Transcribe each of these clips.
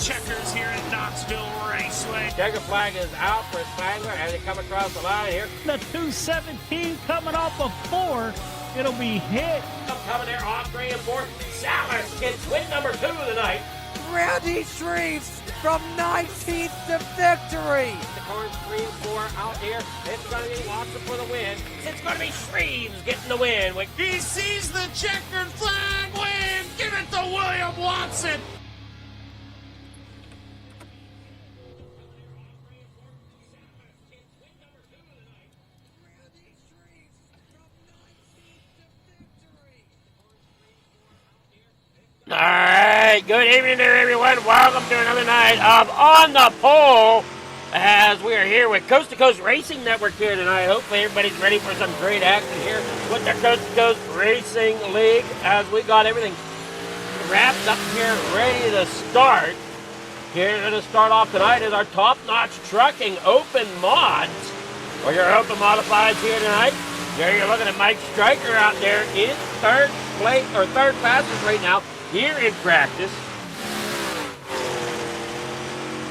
Checkers here at Knoxville Raceway. Checker flag is out for Spangler as they come across the line here. The 217 coming off of 4. It'll be hit. Coming there off 3 and 4. Salas gets win number 2 of the night. Randy Shreves from 19th to victory. The corners 3 and 4 out here. It's going to be Watson for the win. It's going to be Shreves getting the win. He sees the checkered flag win. Give it to William Watson. All right, good evening there, everyone. Welcome to another night of On the Pole as we are here with Coast to Coast Racing Network here tonight. Hopefully everybody's ready for some great action here with the Coast to Coast Racing League as we got everything wrapped up here, ready to start. Here to start off tonight is our top-notch trucking open mods, or your open modifieds here tonight. There you're looking at Mike Stryker out there in third place, or third fastest right now. Here in practice.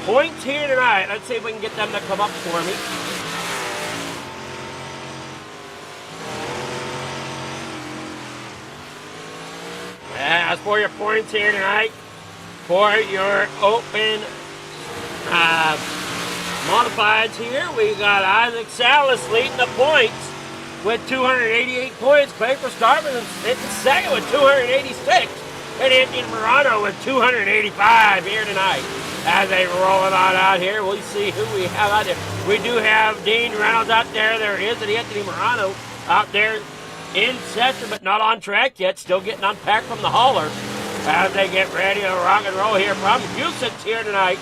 Points here tonight. Let's see if we can get them to come up for me. As for your points here tonight, for your open modifieds here, we got Isaac Salas leading the points with 288 points. Clay Starman is second with 286. And Anthony Morano with 285 here tonight. As they roll it on out here, we'll see who we have out there. We do have Dean Reynolds out there. There is Anthony Morano out there in session, but not on track yet. Still getting unpacked from the hauler as they get ready to rock and roll here from Houston's here tonight.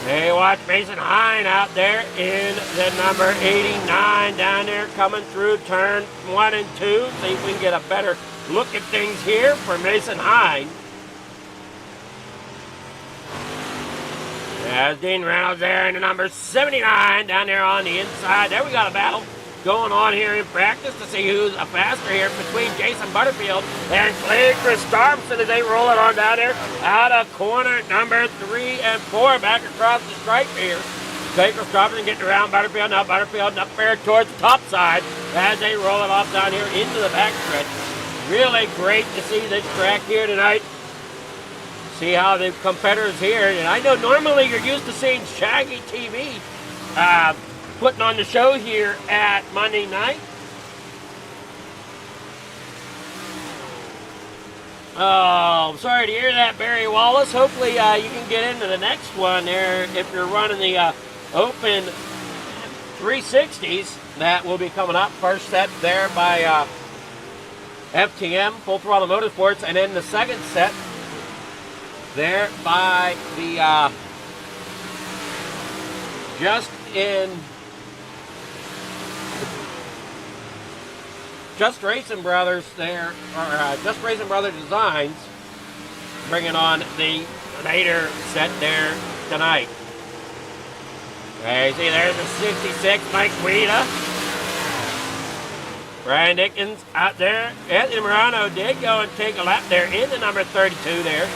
Hey, watch Mason Hine out there in the number 89 down there coming through turn 1 and 2. See if we can get a better look at things here for Mason Hine. There's Dean Reynolds there in the number 79 down there on the inside. There we got a battle going on here in practice to see who's a faster here between Jason Butterfield and Clay Christopherson as they roll it on down there out of corner number 3 and 4 back across the stripe here. Clay Christopherson getting around Butterfield. Now Butterfield up there towards the top side as they roll it off down here into the backstretch. Really great to see this track here tonight. See how the competitors here, and I know normally you're used to seeing Shaggy TV putting on the show here at Monday night. Oh, I'm sorry to hear that, Barry Wallace. Hopefully you can get into the next one there if you're running the Open 360s. That will be coming up. First set there by FTM, Full Throttle Motorsports, and then the second set there by the Just Racing Brothers there, or Just Racing Brothers Designs, bringing on the later set there tonight. Okay, see there's the 66, Mike Guida. Brian Dickens out there. Anthony Morano did go and take a lap there in the number 32 there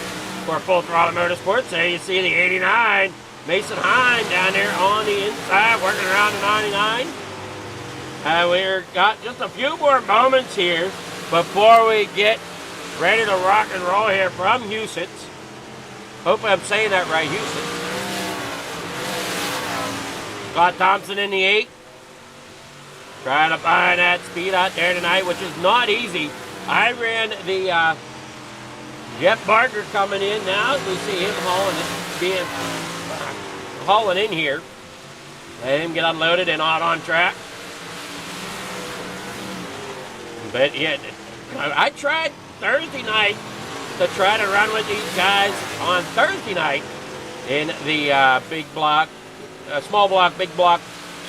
for Full Throttle Motorsports. There you see the 89, Mason Hine down there on the inside, working around the 99. We've got just a few more moments here before we get ready to rock and roll here from Houston. Hopefully I'm saying that right, Houston. Scott Thompson in the 8. Trying to find that speed out there tonight, which is not easy. I ran the Jeff Barker coming in now. We see him hauling in here. Let him get unloaded and out on track. But yeah, I tried Thursday night to try to run with these guys on Thursday night in the big block, small block, big block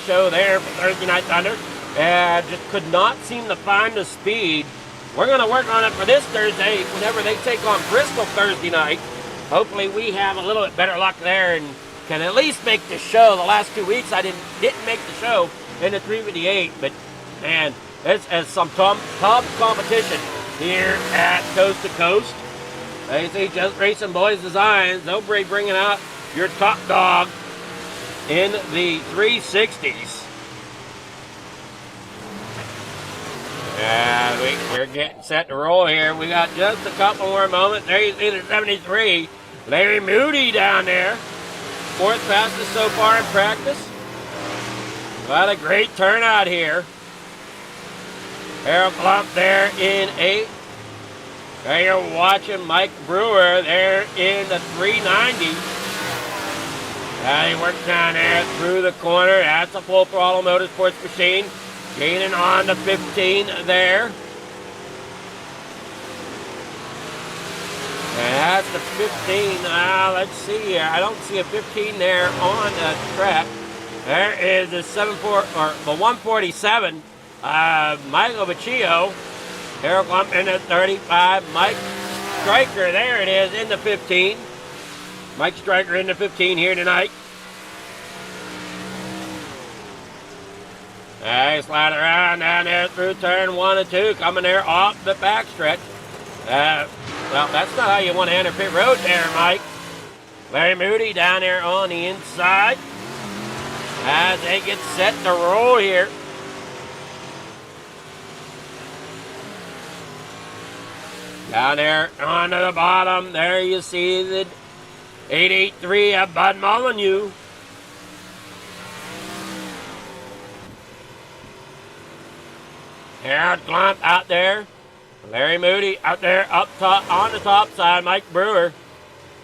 show there for Thursday Night Thunder. And just could not seem to find the speed. We're going to work on it for this Thursday whenever they take on Bristol Thursday night. Hopefully we have a little bit better luck there and can at least make the show. The last 2 weeks I didn't make the show in the 358, but man, it's some tough competition here at Coast to Coast. They see Just Racing Boys Designs. They'll be bringing out your top dog in the 360s. Yeah, we're getting set to roll here. We got just a couple more moments. There you see the 73. Larry Moody down there. 4th fastest so far in practice. Got a great turnout here. Harold Klump there in 8. There you're watching Mike Brewer there in the 390. He works down there through the corner. That's a Full Throttle Motorsports machine. Gaining on the 15 there. And that's the 15. Let's see here. I don't see a 15 there on the track. There is the 147. Michael Baccio. Harold Klump in the 35. Mike Stryker, there it is, in the 15. Mike Stryker in the 15 here tonight. Slide around down there through turn 1 and 2, coming there off the backstretch. Well, that's not how you want to enter pit road there, Mike. Larry Moody down there on the inside as they get set to roll here. Down there onto the bottom, there you see the 883 of Bud Molyneux. Harold Klump out there. Larry Moody out there up top on the top side. Mike Brewer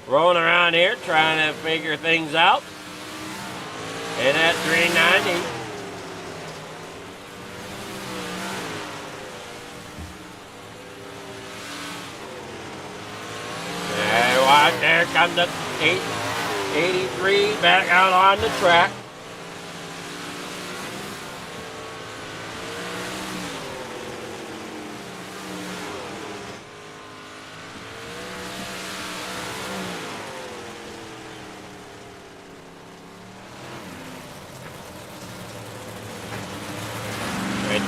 rolling around here trying to figure things out. And at 390. There, watch, there comes the 883 back out on the track.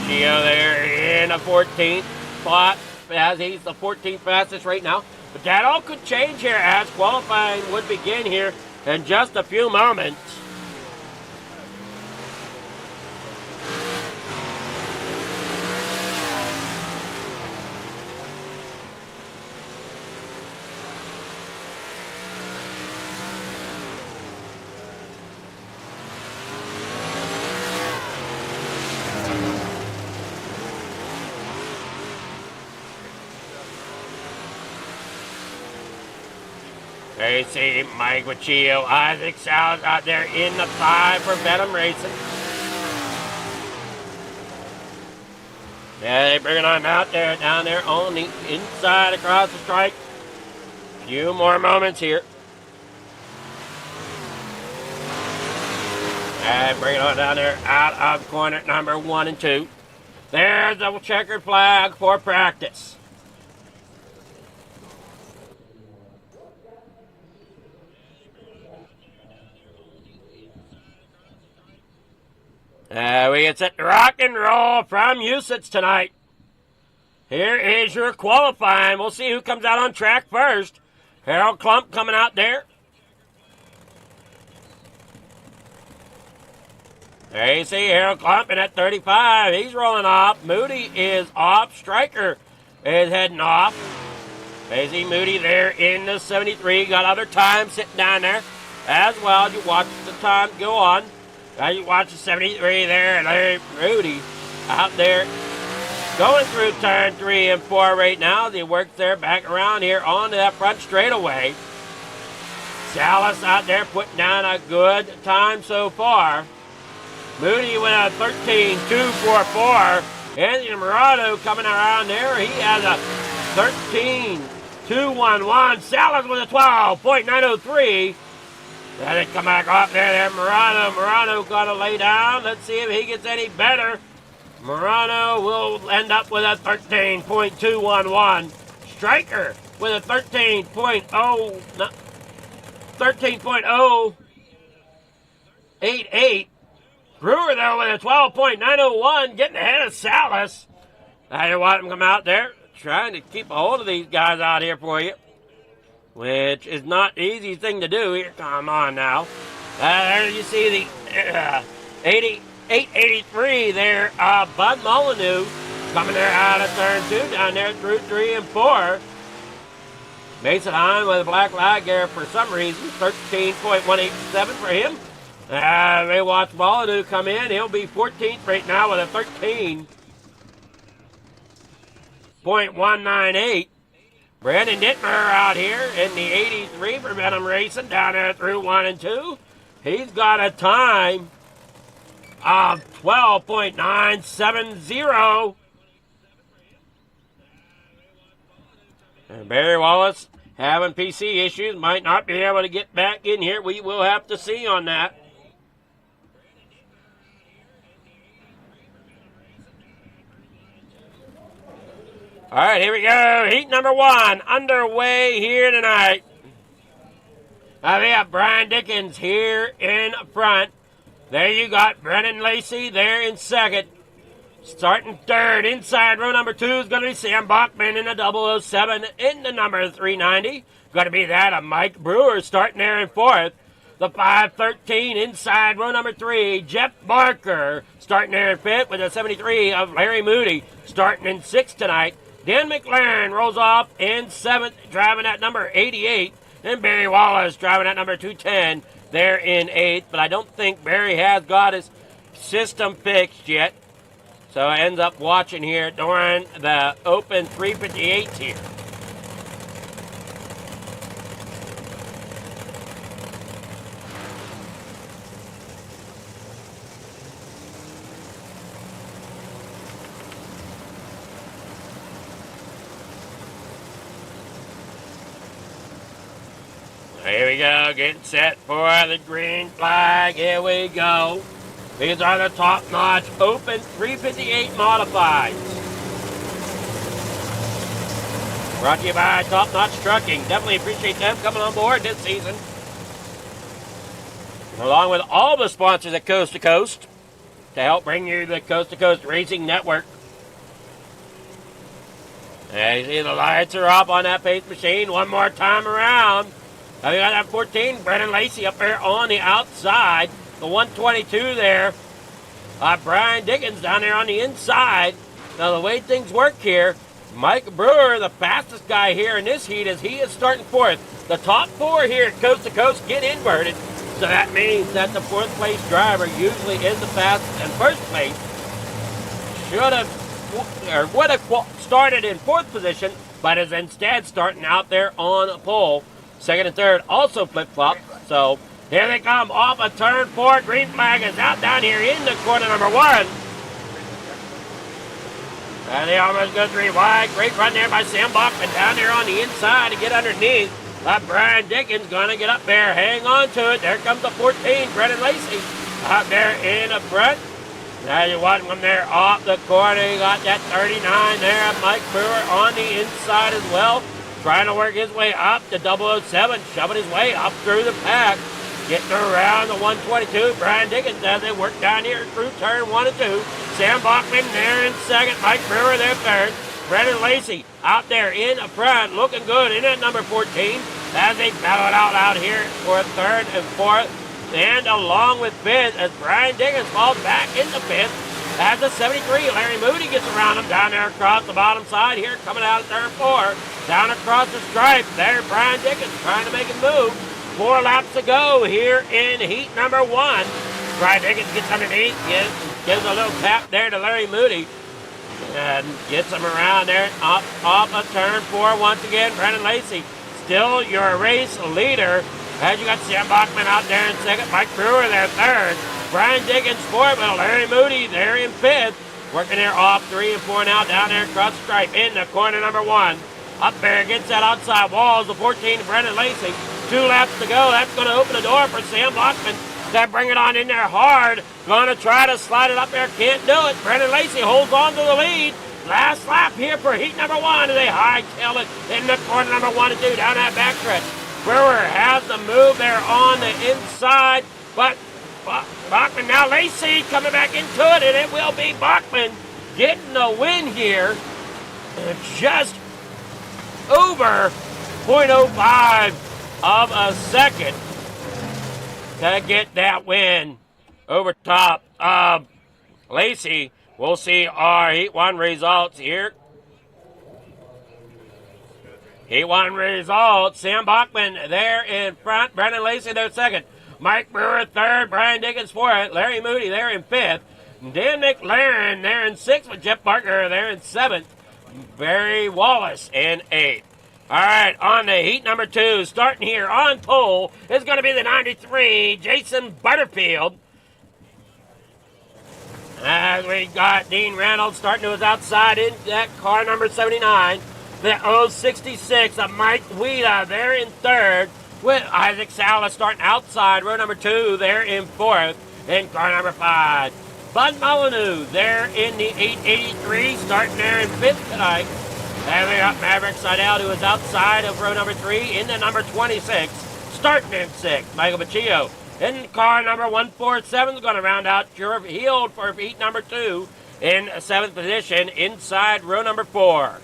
Gio there in a 14th spot, as he's the 14th fastest right now. But that all could change here as qualifying would begin here in just a few moments. There you see Mike Wachio, Isaac Salas out there in the 5 for Venom Racing. Yeah, they bring it on out there, down there on the inside across the strike. Few more moments here. And bring it on down there out of corner number 1 and 2. There's the checkered flag for practice. We get set to rock and roll from Usage tonight. Here is your qualifying. We'll see who comes out on track first. Harold Klump coming out there. There you see Harold Klump in at 35. He's rolling off. Moody is off. Stryker is heading off. There you see Moody there in the 73. Got other time sitting down there as well. You watch the time go on. Now you watch the 73 there, and there's Rudy out there going through turn 3 and 4 right now. They work there back around here onto that front straightaway. Salas out there putting down a good time so far. Moody with a 13.244. Anthony Morado coming around there. He has a 13.211. Salas with a 12.903. Then it come back off there, Morano. Morano got to lay down. Let's see if he gets any better. Morano will end up with a 13.211. Stryker with a 13.088. Brewer, though, with a 12.901, getting ahead of Salas. Now you watch him come out there, trying to keep a hold of these guys out here for you, which is not the easiest thing to do here. Come on now. There you see the 883 there. Bud Molyneux coming there out of turn 2, down there through 3 and 4. Mason Hine with a black flag there for some reason. 13.187 for him. They watch Molyneux come in. He'll be 14th right now with a 13.198. Brandon Dittmer out here in the 83 for Venom Racing down there through 1 and 2. He's got a time of 12.970. And Barry Wallace having PC issues, might not be able to get back in here. We will have to see on that. All right, here we go. Heat number 1 underway here tonight. Now we have Brian Dickens here in front. There you got Brennan Lacey there in second. Starting third, inside row number 2 is going to be Sam Bachman in the 007 in the number 390. Going to be that of Mike Brewer starting there in fourth. The 513 inside row number 3, Jeff Barker starting there in fifth with a 73 of Larry Moody starting in sixth tonight. Dan McLaren rolls off in 7th, driving at number 88. And Barry Wallace driving at number 210 there in 8th. But I don't think Barry has got his system fixed yet. So I ends up watching here during the open 358 here. Here we go, getting set for the green flag. Here we go. These are the top-notch open 358 modifieds. Brought to you by Top Notch Trucking. Definitely appreciate them coming on board this season. Along with all the sponsors at Coast to Coast to help bring you the Coast to Coast Racing Network. And you see the lights are off on that pace machine. One more time around. Now we got that 14, Brennan Lacey up there on the outside. The 122 there. Brian Dickens down there on the inside. Now the way things work here, Mike Brewer, the fastest guy here in this heat, as he is starting fourth. The top 4 here at Coast to Coast get inverted. So that means that the 4th place driver usually is the fastest in first place. Would have started in 4th position, but is instead starting out there on pole. Second and third also flip-flop. So here they come off a turn 4. Green flag is out down here in the corner number 1. And they almost go 3 wide. Great run there by Sam Bachman down there on the inside to get underneath. Brian Dickens going to get up there. Hang on to it. There comes the 14, Brennan Lacey. Out there in the front. Now you watch him there off the corner. You got that 39 there. Mike Brewer on the inside as well. Trying to work his way up to 007. Shoving his way up through the pack. Getting around the 122. Brian Dickens as they work down here through turn 1 and 2. Sam Bachman there in second. Mike Brewer there third. Brennan Lacey out there in the front. Looking good in at number 14. As they battle it out here for third and fourth. And along with fifth as Brian Dickens falls back into fifth. As the 73, Larry Moody gets around him down there across the bottom side here. Coming out of turn 4. Down across the stripe. There Brian Dickens trying to make a move. 4 laps to go here in heat number 1. Brian Dickens gets underneath, gives a little tap there to Larry Moody. And gets him around there off of turn 4 once again. Brennan Lacey still your race leader. As you got Sam Bachman out there in second. Mike Brewer there third. Brian Dickens fourth. But Larry Moody there in fifth. Working there off 3 and 4 now down there across the stripe in the corner number 1. Up there against that outside wall is the 14, Brennan Lacey. 2 laps to go. That's going to open the door for Sam Bachman. That bring it on in there hard. Going to try to slide it up there. Can't do it. Brennan Lacey holds on to the lead. Last lap here for heat number 1. And they hightail it in the corner number 1 and 2 down that backstretch. Brewer has the move there on the inside. But Bachman now Lacey coming back into it. And it will be Bachman getting the win here. Just over 0.05 of a second to get that win over top of Lacey. We'll see our Heat 1 results here. Heat 1 results. Sam Bachman there in front. Brennan Lacey there second. Mike Brewer third. Brian Dickens fourth. Larry Moody there in fifth. Dan McLaren there in sixth with Jeff Parker there in seventh. Barry Wallace in eighth. All right, on to heat number 2, starting here on pole, is going to be the 93, Jason Butterfield. As we got Dean Reynolds starting to his outside in that car number 79. The 066 of Mike Weeda there in third, with Isaac Salas starting outside, row number 2 there in fourth, in car number 5. Bud Molyneux there in the 883, starting there in fifth tonight. And we got Maverick Seidel, who is outside of row number 3 in the number 26. Starting in 6th, Michael Baccio. In car number 147 is going to round out Jerv Heald for heat number 2 in 7th position inside row number 4.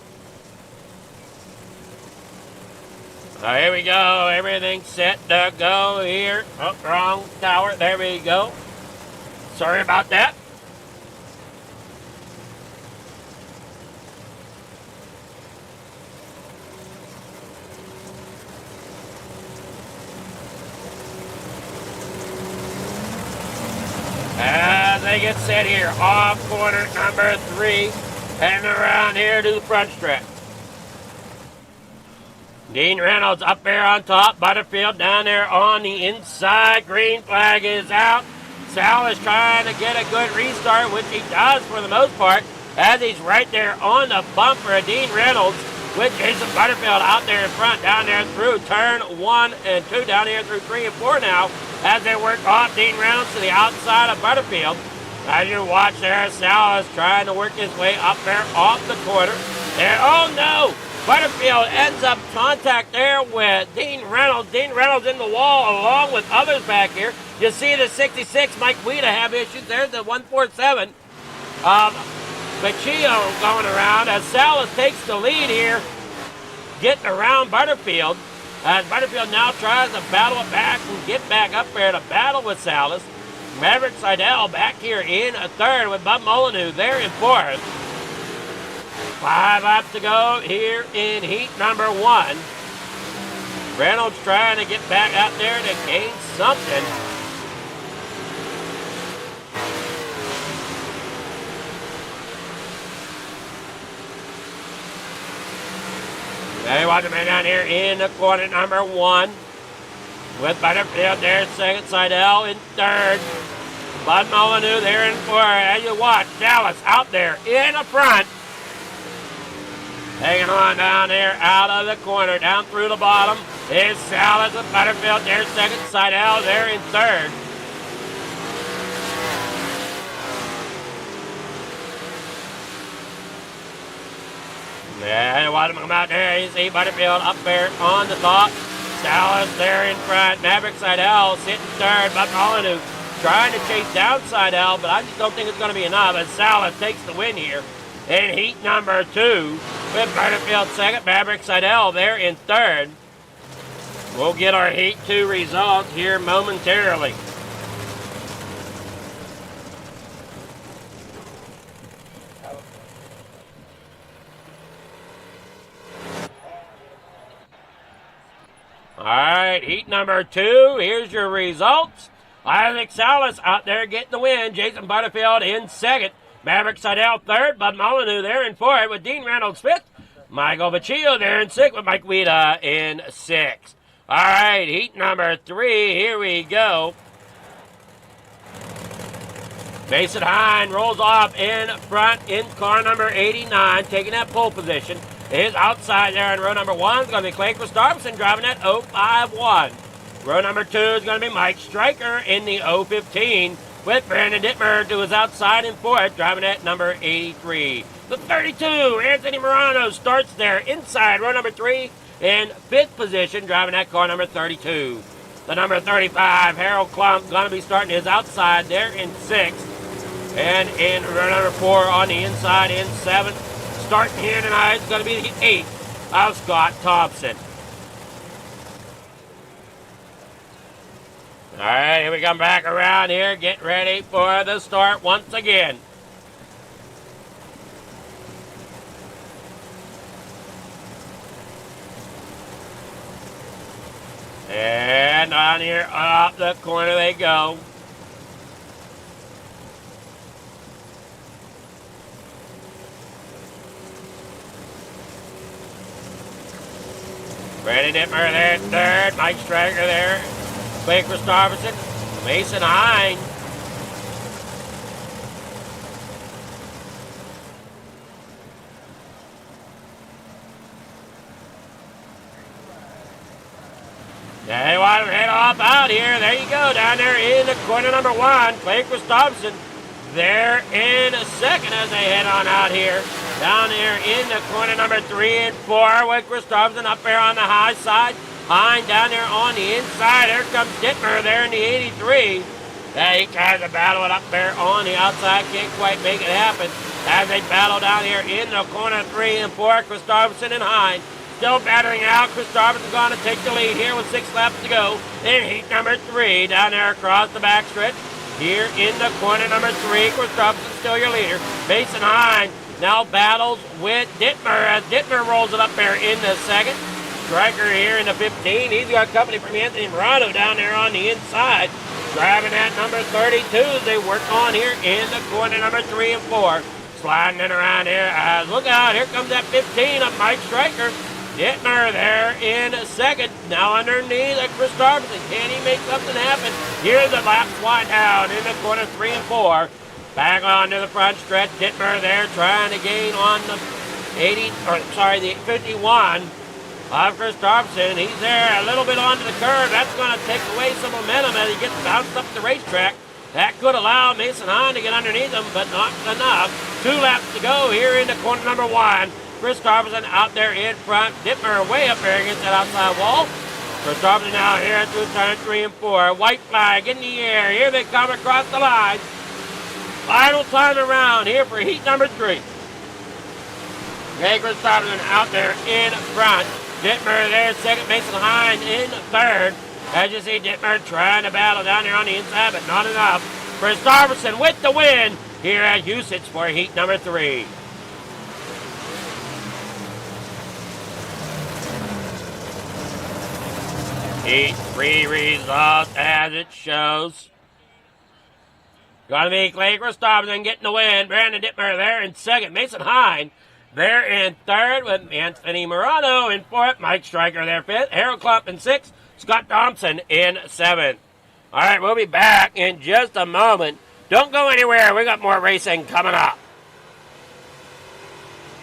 So here we go. Everything's set to go here. Oh, wrong tower. There we go. Sorry about that. As they get set here, off corner number 3, heading around here to the front stretch. Dean Reynolds up there on top, Butterfield down there on the inside. Green flag is out. Sal is trying to get a good restart, which he does for the most part, as he's right there on the bumper of Dean Reynolds with Jason Butterfield out there in front, down there through turn 1 and 2, down here through 3 and 4 now, as they work off Dean Reynolds to the outside of Butterfield. As you watch there, Sal is trying to work his way up there off the corner. And oh no! Butterfield ends up contact there with Dean Reynolds. Dean Reynolds in the wall along with others back here. You see the 66, Mike Weeda, have issues. There's the 147. Baccio going around as Salas takes the lead here, getting around Butterfield. As Butterfield now tries to battle it back and get back up there to battle with Salas. Maverick Seidel back here in a third with Bud Molyneux there in fourth. 5 laps to go here in heat number 1. Reynolds trying to get back out there to gain something. Hey, watch him down here in the corner number 1. With Butterfield there, second, Seidel in third. Bud Molyneux there in fourth. As you watch, Dallas out there in the front. Hanging on down there out of the corner, down through the bottom. Is Salas with Butterfield there, second, Seidel there in third. Yeah, watch him come out there. You see Butterfield up there on the top. Dallas there in front. Maverick Seidel sitting third. Bud Molyneux trying to chase down Seidel, but I just don't think it's going to be enough. And Salas takes the win here in heat number 2. With Butterfield second. Maverick Seidel there in third. We'll get our heat 2 results here momentarily. All right, heat number 2. Here's your results. Isaac Salas out there getting the win. Jason Butterfield in second. Maverick Seidel third. Bud Molyneux there in fourth with Dean Reynolds fifth. Michael Baccio there in sixth with Mike Wida in sixth. All right, heat number 3. Here we go. Mason Hine rolls off in front in car number 89, taking that pole position. Is outside there in row number 1 is going to be Clay Christopherson driving that 051. Row number 2 is going to be Mike Stryker in the 015 with Brandon Dittmer to his outside in fourth, driving that number 83. The 32, Anthony Morano starts there inside row number 3 in 5th position, driving that car number 32. The number 35, Harold Klump, going to be starting his outside there in 6th. And in row number 4 on the inside in 7th. Starting here tonight is going to be the 8th of Scott Thompson. All right, here we come back around here. Get ready for the start once again. And on here, up the corner they go. Brandon Dittmer there, third. Mike Stryker there. Clay Christopherson. Mason Hine. They want to head off out here. There you go. Down there in the corner number 1. Clay Christopherson there in second as they head on out here. Down there in the corner number 3 and 4 with Christopherson up there on the high side. Hine down there on the inside. Here comes Dittmer there in the 83. He tries to battle it up there on the outside. Can't quite make it happen. As they battle down here in the corner 3 and 4, Christopherson and Hine still battering out. Christopherson going to take the lead here with 6 laps to go in heat number 3. Down there across the backstretch. Here in the corner number 3, Christopherson still your leader. Mason Hine now battles with Dittmer as Dittmer rolls it up there in the second. Stryker here in the 15. He's got company from Anthony Morano down there on the inside. Driving that number 32 as they work on here in the corner number 3 and 4. Sliding it around here. Look out, here comes that 15 of Mike Stryker. Dittmer there in second. Now underneath Christopherson. Can he make something happen? Here's the laps wide down in the corner 3 and 4. Back onto the front stretch. Dittmer there trying to gain on the the 51 of Christopherson. He's there a little bit onto the curve. That's going to take away some momentum as he gets bounced up the racetrack. That could allow Mason Hine to get underneath him, but not enough. 2 laps to go here in the corner number 1. Christopherson out there in front. Dittmer way up there against that outside wall. Christopherson now here through turn 3 and 4. White flag in the air. Here they come across the line. Final time around here for heat number 3. Christopherson out there in front. Dittmer there second. Mason Hine in third. As you see Dittmer trying to battle down there on the inside, but not enough. Christopherson with the win here at Usage for heat number 3. Heat 3 results as it shows. Gonna be Clay Christopherson getting the win. Brandon Dittmer there in second. Mason Hine They're in third with Anthony Morano in fourth. Mike Stryker there fifth. Harold Clump in sixth. Scott Thompson in seventh. All right, we'll be back in just a moment. Don't go anywhere. We got more racing coming up.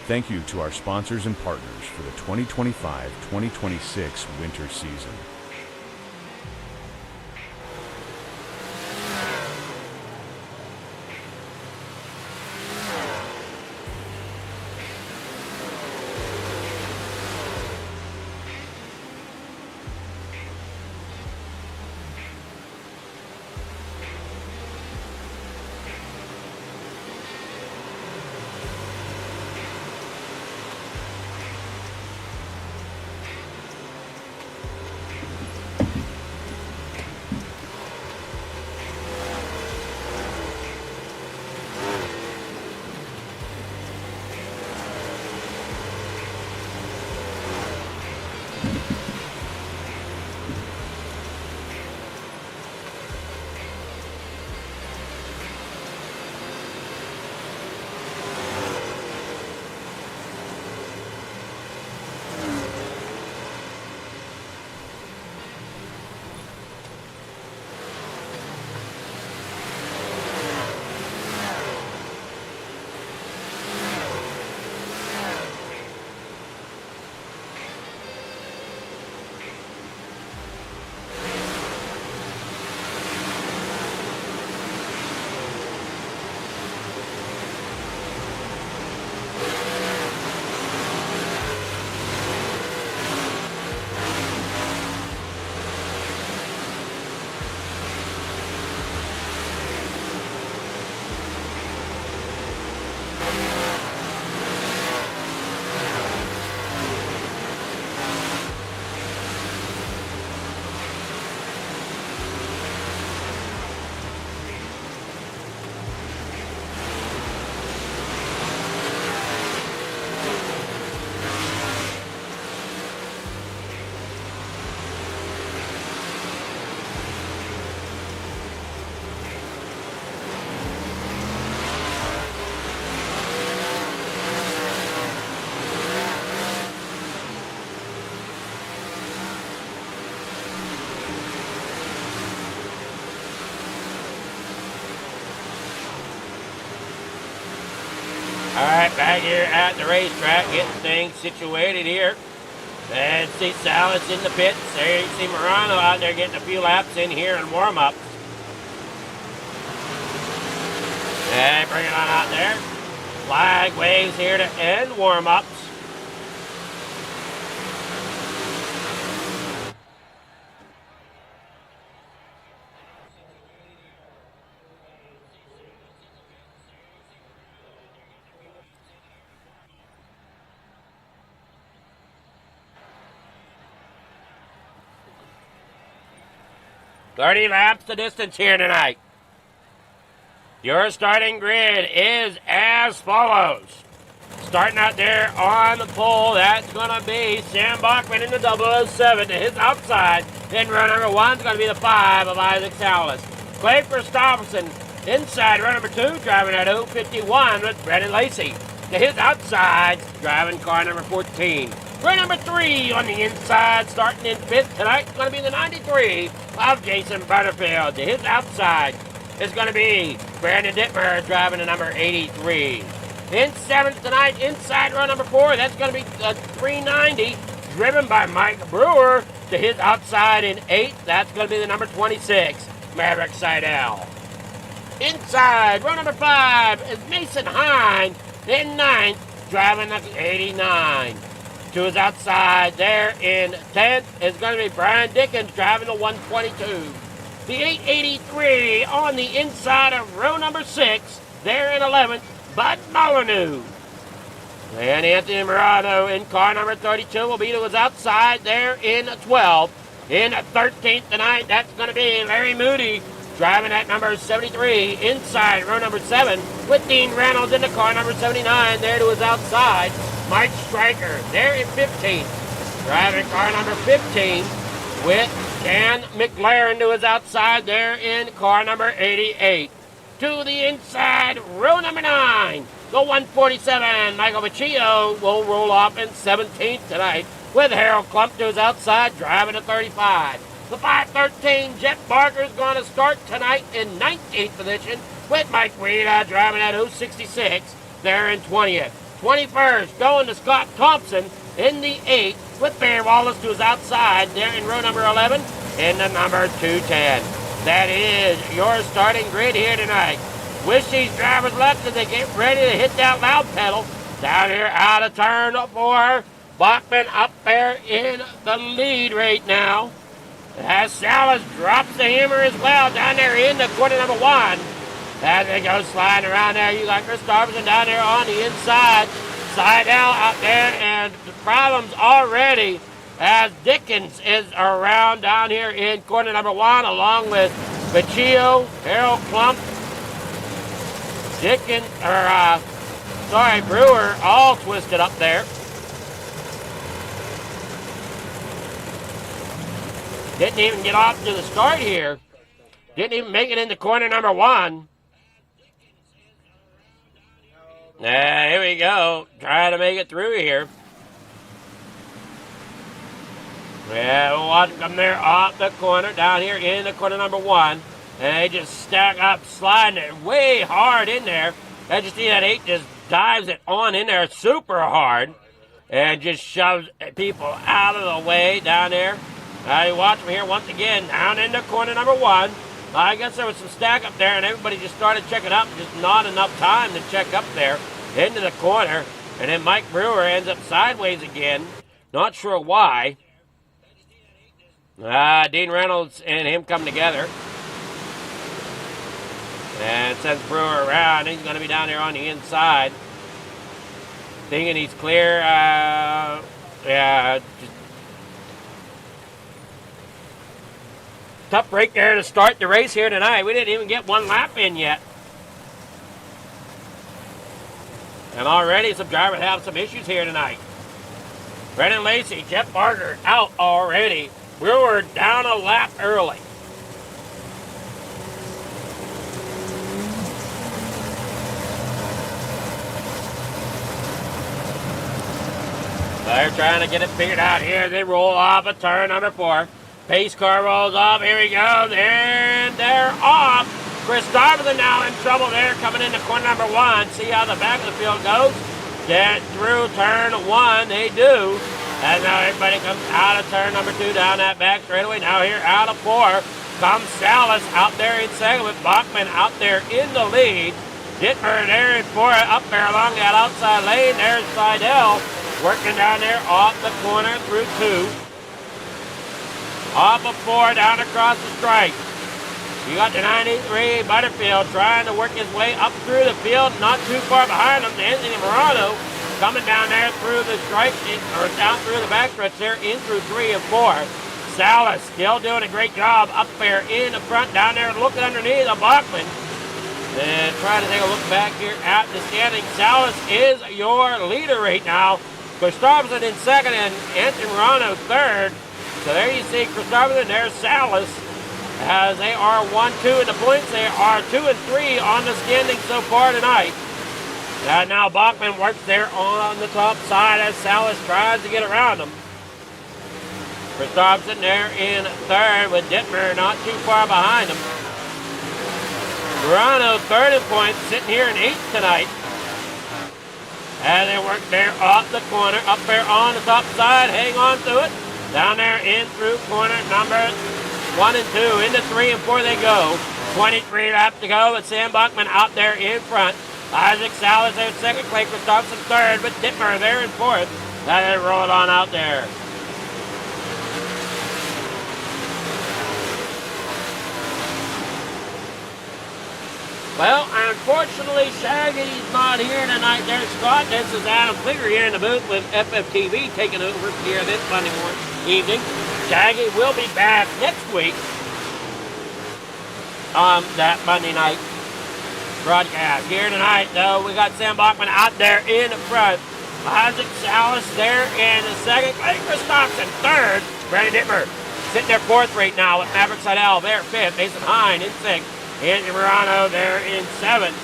Thank you to our sponsors and partners for the 2025-2026 winter season. All right, back here at the racetrack, getting things situated here. And see Salas in the pits. There you see Morano out there getting a few laps in here in warm-up. And bring it on out there. Flag waves here to end warm-ups. "30 laps the distance here tonight. Your starting grid is as follows. Starting out there on the pole, that's going to be Sam Bachman in the 007 to his outside. In row number 1 is going to be the 5 of Isaac Salas. Clay Christopherson inside row number 2, driving at 051 with Brennan Lacey. To his outside, driving car number 14. Row number 3 on the inside, starting in 5th tonight, is going to be the 93 of Jason Butterfield. To his outside is going to be Brandon Dittmer, driving the number 83. In 7th tonight, inside row number 4, that's going to be 390, driven by Mike Brewer. To his outside in 8th, that's going to be the number 26, Maverick Seidel. Inside row number 5 is Mason Hine. In 9th, driving the 89. To his outside there in 10th is going to be Brian Dickens, driving the 122. The 883 on the inside of row number 6, there in 11th, Bud Molyneux. And Anthony Morano in car number 32 will be to his outside there in 12th. In 13th tonight, that's going to be Larry Moody, driving at number 73 inside row number 7 with Dean Reynolds in the car number 79 there to his outside. Mike Stryker there in 15th, driving car number 15 with Dan McLaren to his outside there in car number 88. to the inside, row number 9. The 147, Michael Vecchio, will roll off in 17th tonight, with Harold Klump to his outside, driving at 35. The 513, Jet Barker, is going to start tonight in 19th position, with Mike Weeda driving at 066. They're in 20th. 21st, going to Scott Thompson in the 8th, with Barry Wallace to his outside. They're in row number 11, in the number 210. That is your starting grid here tonight. Wish these drivers luck as they get ready to hit that loud pedal. Down here out of turn 4. Bachman up there in the lead right now. As Salas drops the hammer as well down there in the corner number 1. As they go sliding around there, you got Chris Darvison down there on the inside. Seidel out there, and the problems already as Dickens is around down here in corner number 1, along with Vecchio, Harold Klump, Dickens, Brewer, all twisted up there. Didn't even get off to the start here. Didn't even make it into corner number 1. Here we go. Trying to make it through here. Yeah, we'll watch them come there off the corner, down here in the corner number 1. And they just stack up, sliding it way hard in there. As you see, that 8 just dives it on in there super hard. And just shoves people out of the way down there. You watch them here once again, down in the corner number 1. I guess there was some stack up there, and everybody just started checking up. Just not enough time to check up there into the corner. And then Mike Brewer ends up sideways again. Not sure why. Dean Reynolds and him come together. And sends Brewer around. He's going to be down there on the inside. Thinking he's clear. Just tough break there to start the race here tonight. We didn't even get one lap in yet. And already some drivers have some issues here tonight. Brendan Lacey, Jeff Barker out already. Brewer down a lap early. They're trying to get it figured out here. They roll off a turn number 4. Pace car rolls off. Here we go. And they're off. Chris Darvison now in trouble there, coming into corner number 1. See how the back of the field goes? Get through turn 1. They do. And now everybody comes out of turn number 2 down that back straightaway. Now here out of 4 comes Salas out there in second with Bachman out there in the lead. Dittmer there in 4 up there along that outside lane. There's Seidel working down there off the corner through 2. Off of 4 down across the stripe. You got the 93 Butterfield trying to work his way up through the field, not too far behind him. Anthony Morano coming down there through the stripe, or down through the backstretch there, in through 3 and 4. Salas still doing a great job up there in the front, down there looking underneath of Bachman. And trying to take a look back here at the standing. Salas is your leader right now. Christopherson in second and Anthony Morano third. So there you see Christopherson, there's Salas. As they are 1-2 in the points, they are 2-3 on the standing so far tonight. And now Bachman works there on the top side as Salas tries to get around him. Christopherson there in third with Dittmer not too far behind him. Morano third in points, sitting here in 8th tonight. And they work there off the corner, up there on the top side, hang on to it. Down there in through corner number 1 and 2, into 3 and 4 they go. 23 laps to go with Sam Bachman out there in front. Isaac Salas there second, Clay Christopherson third, but Dittmer there in 4th. Now they roll it on out there. Well, unfortunately, Shaggy's not here tonight there, Scott. This is Adam Flicker here in the booth with FFTV taking over here this Monday evening. Shaggy will be back next week on that Monday night broadcast. Here tonight, though, we got Sam Bachman out there in the front. Isaac Salas there in the second. Clay Christopherson third. Brandon Dittmer sitting there 4th right now with Maverick Seidel there 5th. Mason Hine in 6th. Anthony Morano there in 7th.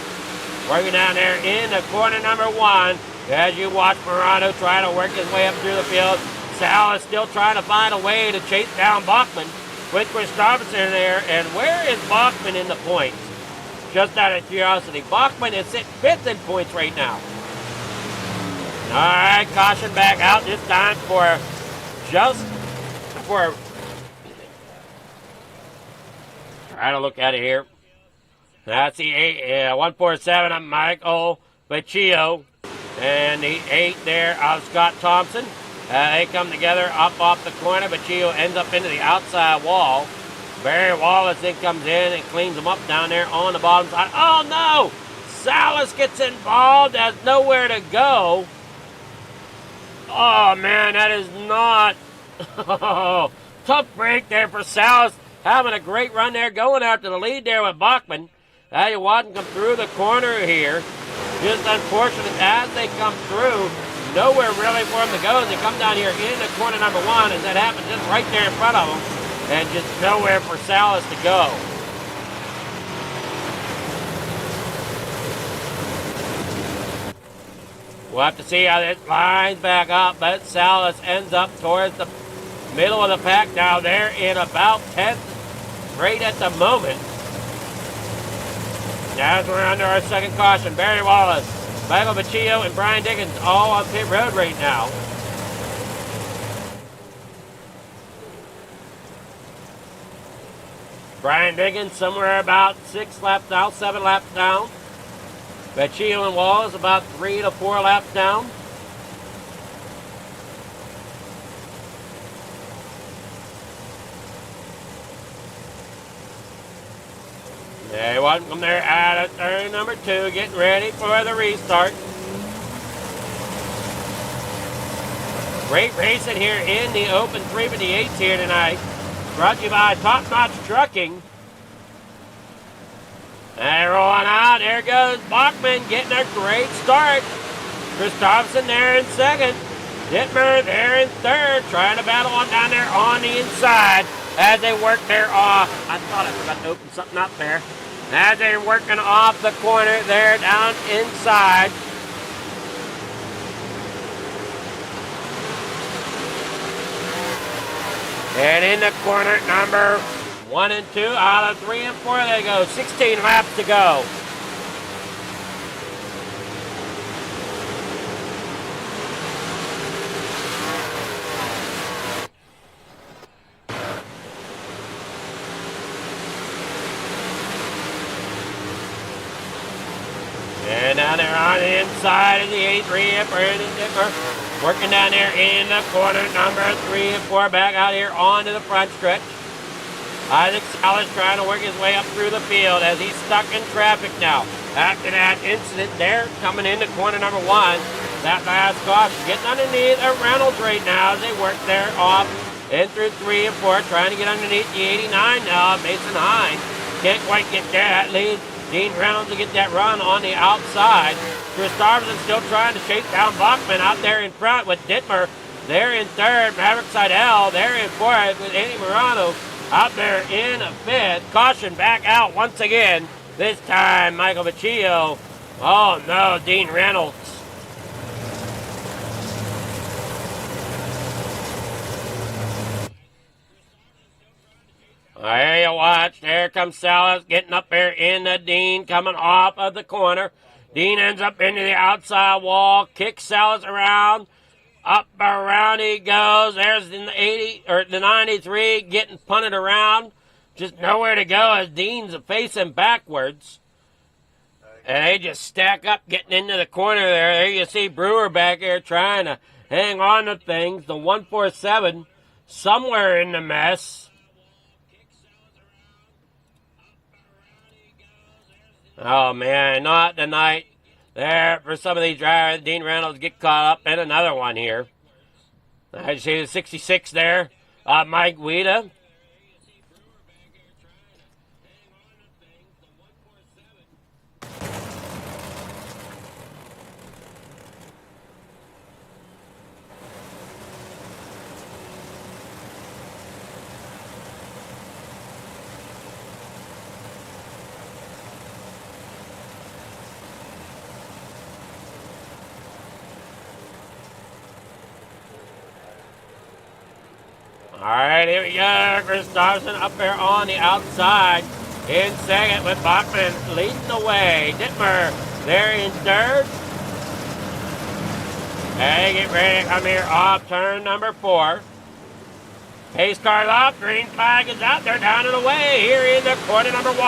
Working down there in the corner number 1. As you watch Morano trying to work his way up through the field. Sal is still trying to find a way to chase down Bachman with Christopherson there. And where is Bachman in the points? Just out of curiosity. Bachman is sitting 5th in points right now. All right, caution back out this time for trying to look at it here. That's the 147 of Michael Baccio. And the 8 there of Scott Thompson. They come together up off the corner. Baccio ends up into the outside wall. Barry Wallace then comes in and cleans them up down there on the bottom side. Oh no! Salas gets involved, has nowhere to go. Oh man, that is not... tough break there for Salas. Having a great run there, going after the lead there with Bachman. Now you watch them come through the corner here. Just unfortunate as they come through. Nowhere really for them to go. They come down here in the corner number 1, and that happens just right there in front of them. And just nowhere for Salas to go. We'll have to see how this lines back up, but Salas ends up towards the middle of the pack now. They're in about 10th right at the moment. As we're under our second caution, Barry Wallace, Michael Baccio, and Brian Dickens all on pit road right now. Brian Dickens somewhere about 6 laps down, 7 laps down. Baccio and Wallace about 3 to 4 laps down. They want them there at turn number 2, getting ready for the restart. Great racing here in the Open 358s here tonight. Brought to you by Top Notch Trucking. And rolling out, there goes Bachman getting a great start. Chris Thompson there in 2nd. Dittmer there in 3rd, trying to battle on down there on the inside as they work there off. I thought I forgot to open something up there. As they're working off the corner there down inside. And in the corner number 1 and 2, out of 3 and 4 they go. 16 laps to go. And now they're on the inside of the 83 of Brandon Dittmer. Working down there in the corner, number 3 and 4, back out here onto the front stretch. Isaac Salas trying to work his way up through the field as he's stuck in traffic now. After that incident there, coming into corner number 1, that last caution, getting underneath a Reynolds right now as they work there off in through 3 and 4, trying to get underneath the 89 now, Mason Hine. Can't quite get that lead. Dean Reynolds to get that run on the outside. Chris Starveson still trying to chase down Bachman out there in front with Dittmer there in 3rd. Maverick Seidel there in 4th with Andy Morano out there in 5th. Caution back out once again. This time Michael Baccio. Oh no, Dean Reynolds. There you watch. There comes Salas getting up there in the Dean, coming off of the corner. Dean ends up into the outside wall, kicks Salas around. Up around he goes. There's the 80 or the 93 getting punted around. Just nowhere to go as Dean's facing backwards. And they just stack up getting into the corner there. There you see Brewer back here trying to hang on to things. The 147 somewhere in the mess. Oh, man, not tonight. There, for some of these drivers, Dean Reynolds get caught up in another one here. I see the 66 there, Mike Guida. All right, here we go. Chris Dobson up there on the outside. In second with Bachman leading the way. Dittmer there in third. Hey, get ready to come here off turn number 4. Pace car's off. Green flag is out there down and away here in the corner number 1.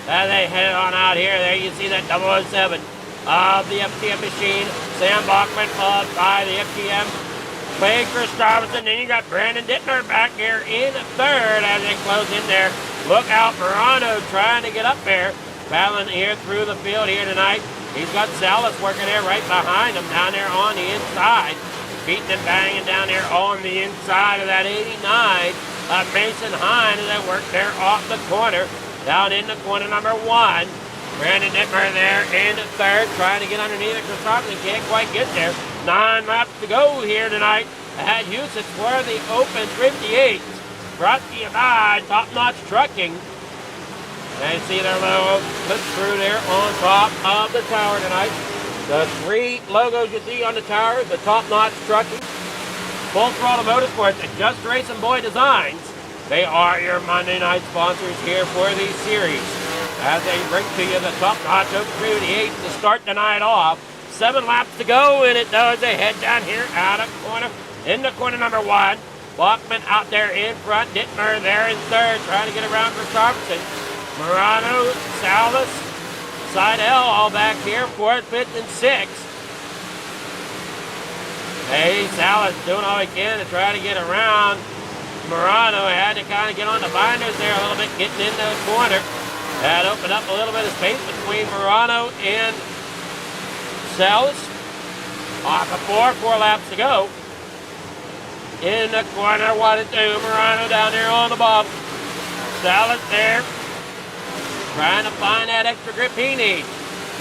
As they head on out here, there you see that 007 of the FTM machine. Sam Bachman followed by the FTM. Clay Chris Robinson. Then you got Brandon Dittmer back here in third as they close in there. Look out, Morano trying to get up there. Battling here through the field here tonight. He's got Salas working there right behind him down there on the inside. Beating and banging down there on the inside of that 89 of Mason Hine as they work there off the corner. Down in the corner number 1. Brandon Dittmer there in third, trying to get underneath it. Chris Robinson can't quite get there. 9 laps to go here tonight at Houston for the Open 58. Brought to you by Top Notch Trucking. And you see their logo put through there on top of the tower tonight. The 3 logos you see on the tower, the Top Notch Trucking, Full Throttle Motorsports, and Just Racing Boy Designs. They are your Monday night sponsors here for the series. As they bring to you the Top Notch Open 58 to start the night off. 7 laps to go, and it does. They head down here out of corner, in the corner number 1. Bachman out there in front. Dittmer there in third, trying to get around for Robertson. Morano, Salas, Seidel all back here, 4th, 5th, and 6th. Hey, Salas doing all he can to try to get around. Morano had to kind of get on the binders there a little bit, getting into the corner. That opened up a little bit of space between Morano and Salas. Off of 4 laps to go. In the corner, 1 and 2. Morano down there on the bottom. Salas there, trying to find that extra grip he needs.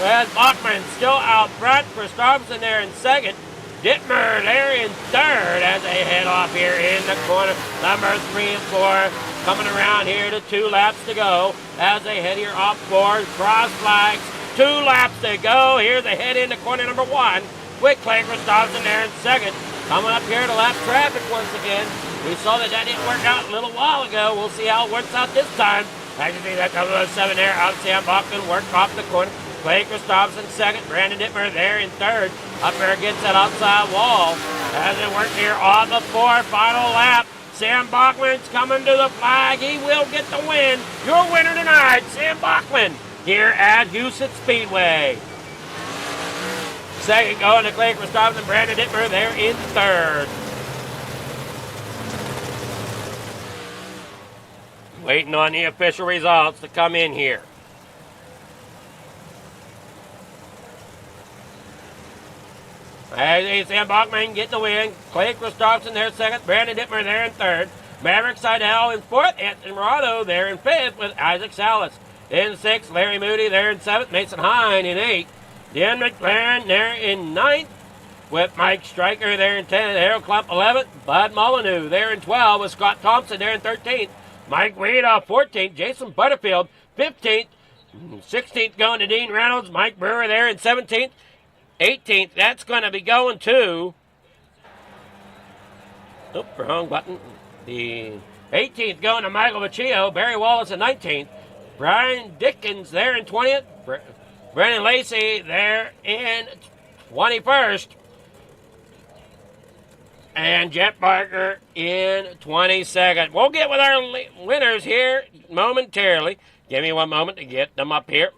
Whereas Bachman still out front. Chris Robinson there in second. Dittmer there in third as they head off here in the corner. Number 3 and 4 coming around here to 2 laps to go as they head here off 4. Cross flags. 2 laps to go. Here they head into corner number 1 with Clay Christopherson there in second. Coming up here to lap traffic once again. We saw that didn't work out a little while ago. We'll see how it works out this time. As you see that 007 there out of Sam Bachman worked off the corner. Clay Christopherson second. Brandon Dittmer there in third. Up there against that outside wall. As they work here on the 4 final lap. Sam Bachman's coming to the flag. He will get the win. Your winner tonight, Sam Bachman, here at Houston Speedway. Second going to Clay Christopherson. Brandon Dittmer there in third. Waiting on the official results to come in here. As Sam Bachman getting the win. Clay Christopherson there second. Brandon Dittmer there in third. Maverick Seidel in fourth. Anthony Morado there in fifth with Isaac Salas. In sixth, Larry Moody there in seventh. Mason Hine in eighth. Dan McLaren there in ninth with Mike Stryker there in 10th. Harold Klump 11th. Bud Molyneux there in 12th with Scott Thompson there in 13th. Mike Weed 14th. Jason Butterfield 15th. 16th going to Dean Reynolds. Mike Brewer there in 17th. 18th, that's going to be going to... Oop, wrong button. The 18th going to Michael Vecchio. Barry Wallace in 19th. Brian Dickens there in 20th. Brennan Lacey there in 21st. And Jet Barker in 22nd. We'll get with our winners here momentarily. Give me one moment to get them up here.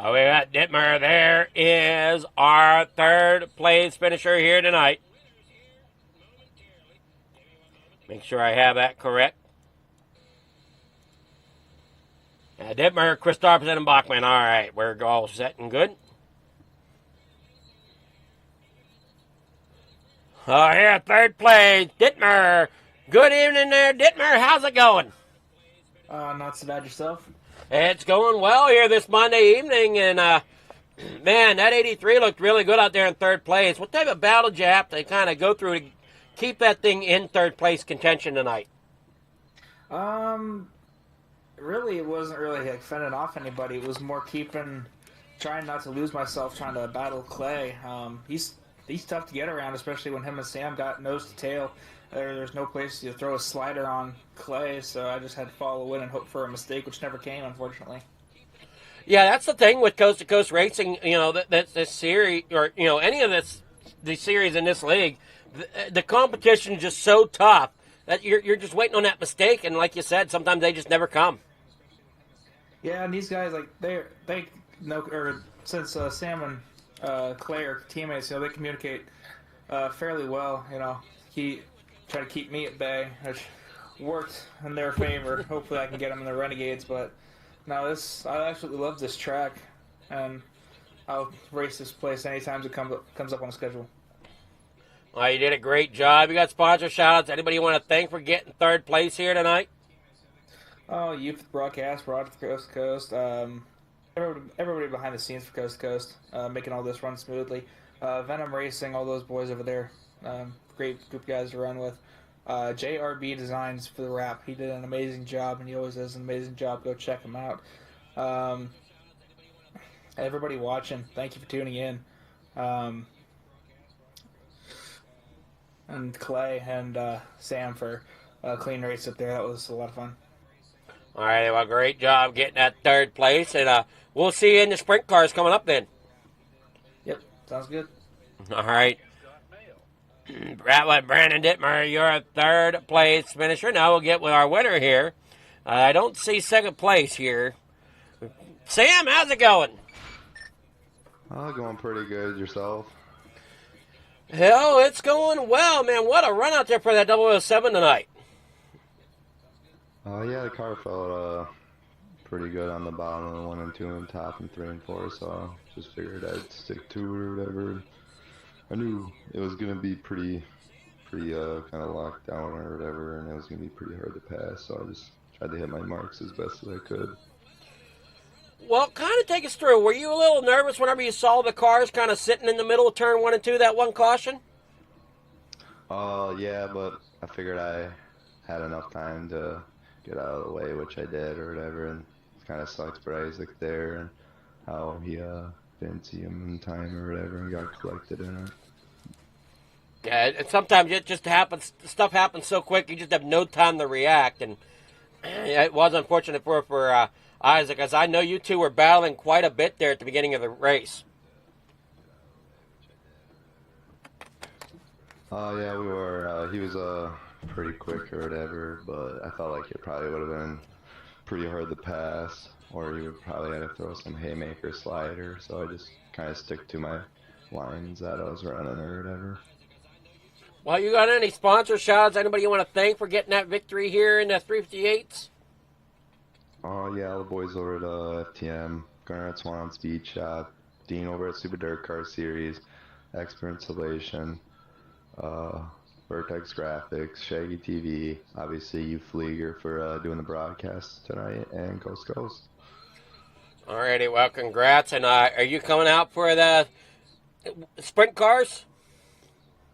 Oh, we got Dittmer. There is our third place finisher here tonight. Make sure I have that correct. Dittmer, Christopherson, and Bachman. All right, we're all set and good. Oh, here, third place, Dittmer. Good evening there, Dittmer. How's it going? Not so bad yourself. It's going well here this Monday evening, and man, that 83 looked really good out there in third place. What type of battle did you have to kind of go through to keep that thing in third place contention tonight? really, it wasn't really like fending off anybody. It was more trying not to lose myself, trying to battle Clay. He's tough to get around, especially when him and Sam got nose to tail. There's no place to throw a slider on Clay, so I just had to follow in and hope for a mistake, which never came, unfortunately. Yeah, that's the thing with Coast to Coast Racing. That this series, or any of the series in this league, the competition is just so tough that you're just waiting on that mistake, and like you said, sometimes they just never come. Yeah, and these guys, like they know, or since Sam and Clay are teammates, they communicate fairly well. He tried to keep me at bay, which worked in their favor. Hopefully, I can get them in the Renegades, but. Now I absolutely love this track, and I'll race this place anytime it comes up on the schedule. Well, you did a great job. You got sponsor shout-outs. Anybody you want to thank for getting third place here tonight? Oh, you for the broadcast, Roger for Coast to Coast, everybody behind the scenes for Coast to Coast, making all this run smoothly. Venom Racing, all those boys over there, great group of guys to run with. JRB Designs for the wrap. He did an amazing job, and he always does an amazing job. Go check him out. Everybody watching, thank you for tuning in. And Clay and Sam for a clean race up there. That was a lot of fun. All right, well, great job getting that third place, and we'll see you in the sprint cars coming up then. Yep, sounds good. All right. Brandon Dittmer, you're a third place finisher. Now we'll get with our winner here. I don't see second place here. Sam, how's it going? Going pretty good. Yourself? Hell, it's going well, man. What a run out there for that 007 tonight. Yeah, the car felt pretty good on the bottom of 1 and 2 and top and 3 and 4, so just figured I'd stick to it or whatever. I knew it was going to be pretty kind of locked down or whatever, and it was going to be pretty hard to pass, so I just tried to hit my marks as best as I could. Well, kind of take us through. Were you a little nervous whenever you saw the cars kind of sitting in the middle of turn 1 and 2, that one caution? Yeah, but I figured I had enough time to get out of the way, which I did or whatever, and it kind of sucks for Isaac there and how he didn't see him in time or whatever and got collected in it. Yeah, and sometimes it just happens. Stuff happens so quick, you just have no time to react. And it was unfortunate for Isaac, as I know you two were battling quite a bit there at the beginning of the race. Yeah, we were. He was pretty quick or whatever, but I felt like it probably would have been pretty hard to pass, or he would probably have to throw some haymaker slider. So I just kind of stick to my lines that I was running or whatever. Well, you got any sponsor shots? Anybody you want to thank for getting that victory here in the 358s? Oh, yeah, the boys over at FTM, Gunnar at Swan Speed Shop, Dean over at Super Dirt Car Series, Expert Installation, Vertex Graphics, Shaggy TV, obviously you Flieger for doing the broadcast tonight, and Coast Coast. Alrighty, well, congrats. And are you coming out for the sprint cars?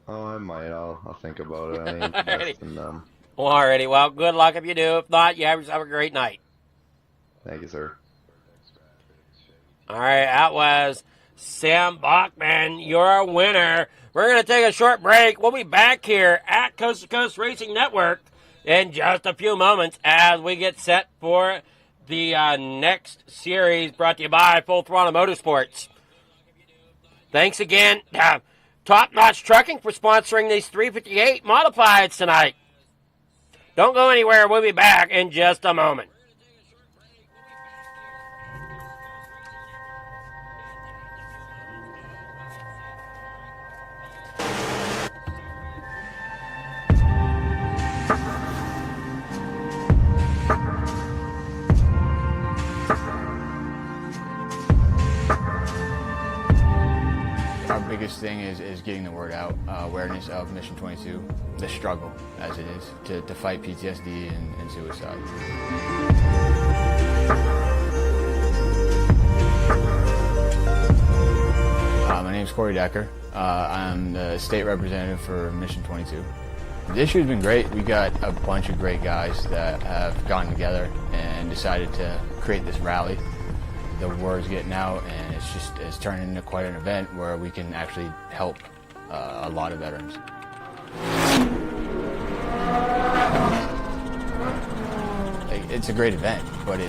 Oh, I might. I'll think about it. I ain't investing them. Well, alrighty, well, good luck if you do. If not, you have a great night. Thank you, sir. All right, that was Sam Bachman, your winner. We're going to take a short break. We'll be back here at Coast to Coast Racing Network in just a few moments as we get set for the next series brought to you by Full Throttle Motorsports. Thanks again, Top Notch Trucking, for sponsoring these 358 Modifieds tonight. Don't go anywhere. We'll be back in just a moment. Our biggest thing is getting the word out, awareness of Mission 22, the struggle as it is to fight PTSD and suicide. My name is Corey Decker. I'm the state representative for Mission 22. This year's been great. We got a bunch of great guys that have gotten together and decided to create this rally. The word's getting out, and it's turning into quite an event where we can actually help a lot of veterans. It's a great event, but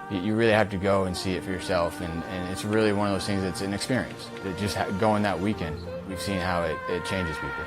you really have to go and see it for yourself, and it's really one of those things that's an experience. That just going that weekend, we've seen how it changes people.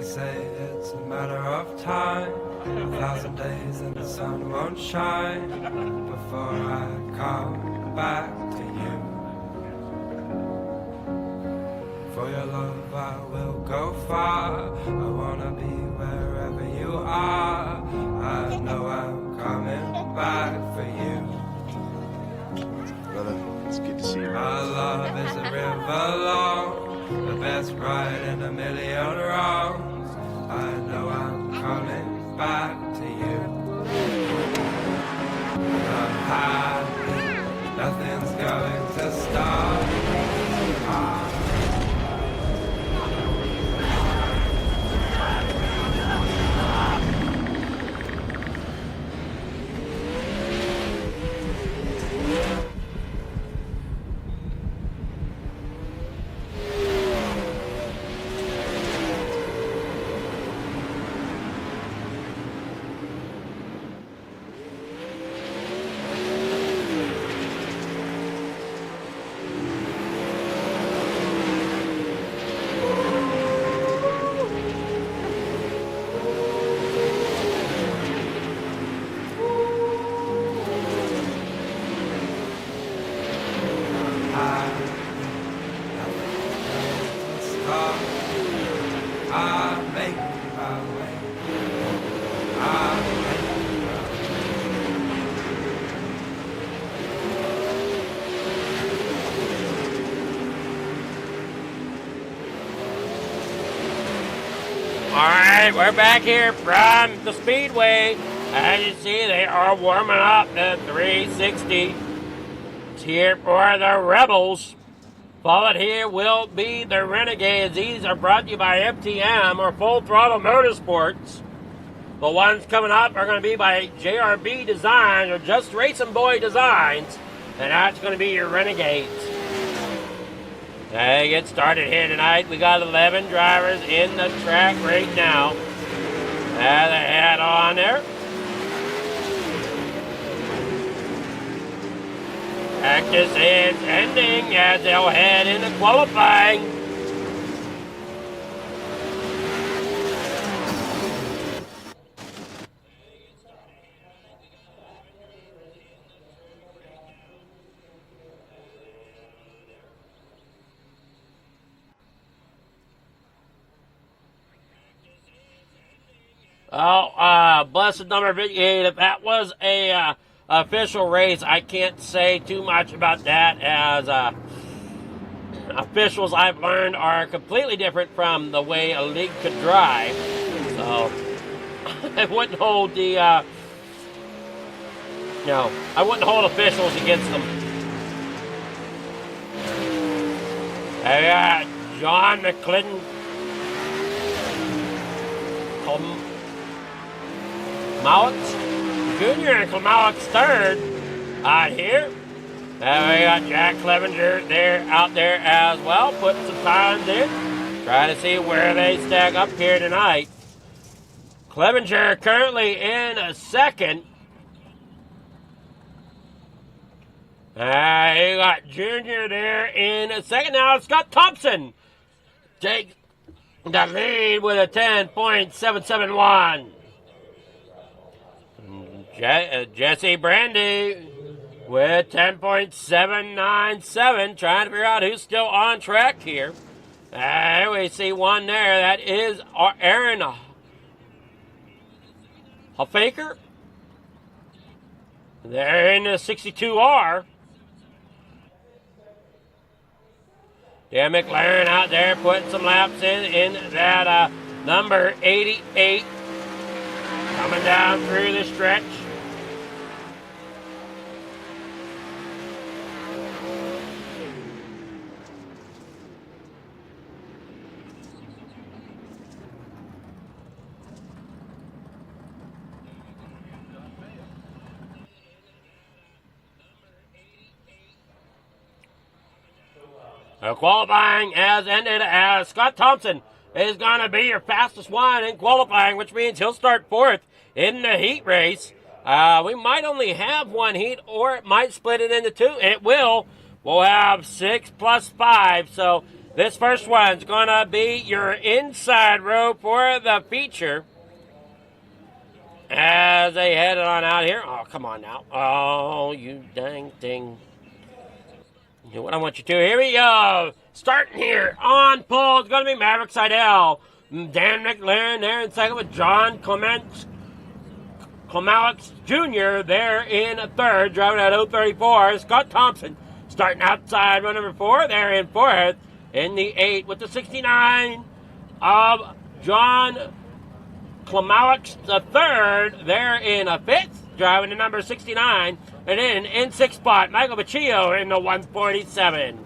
Say it's a matter of time, 1,000 days and the sun won't shine before I come back to you. For your love I will go far, I wanna be wherever you are. I know I'm coming back for you. Brother, it's good to see you. My love is a river long, the best ride in a million wrongs. I know I'm coming back to you. I'm happy, nothing's going to stop. Alright, we're back here from the Speedway. As you see, they are warming up the 360. It's here for the Rebels. Followed here will be the Renegades. These are brought to you by FTM or Full Throttle Motorsports. The ones coming up are going to be by JRB Design or Just Racing Boy Designs. And that's going to be your Renegades. They get started here tonight. We got 11 drivers in the track right now. Have the hat on there. Practice is ending as they'll head into qualifying. Oh, blessed number 58. If that was a official race, I can't say too much about that, as officials I've learned are completely different from the way a league could drive. So I wouldn't hold the I wouldn't hold officials against them. They got John McClendon, Mallett Jr. and Klamalek's third out here. We got Jack Clevenger there out there as well, putting some times in, trying to see where they stack up here tonight. Clevenger currently in a second. You got Junior there in a second. Now Scott Thompson takes the lead with a 10.771. Jesse Brandy with 10.797, trying to figure out who's still on track here. We see one there. That is Aaron Hoffaker. They're in the 62R. Dan McLaren out there putting some laps in that number 88. Coming down through the stretch. Qualifying has ended as Scott Thompson is going to be your fastest one in qualifying, which means he'll start fourth in the heat race. We might only have one heat, or it might split it into two. It will. We'll have 6 plus 5. So this first one's going to be your inside row for the feature. As they head on out here. Oh, come on now. Oh, you dang thing. What I want you to do. Here we go. Starting here on pole. It's going to be Maverick Seidel. Dan McLaren there in second with John Clements. Clemaux Jr. there in third, driving at 034. Scott Thompson starting outside row number 4. There in fourth. In the 8 with the 69 of John Clemaux the third. There in a fifth, driving to number 69. And in sixth spot, Michael Baccio in the 147.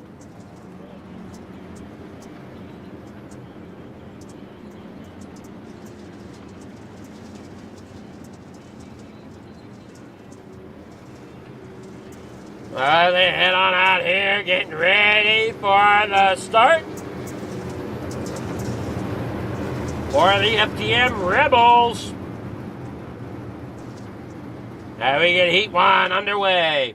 They head on out here, getting ready for the start. For the FTM Rebels. Now we get Heat 1 underway.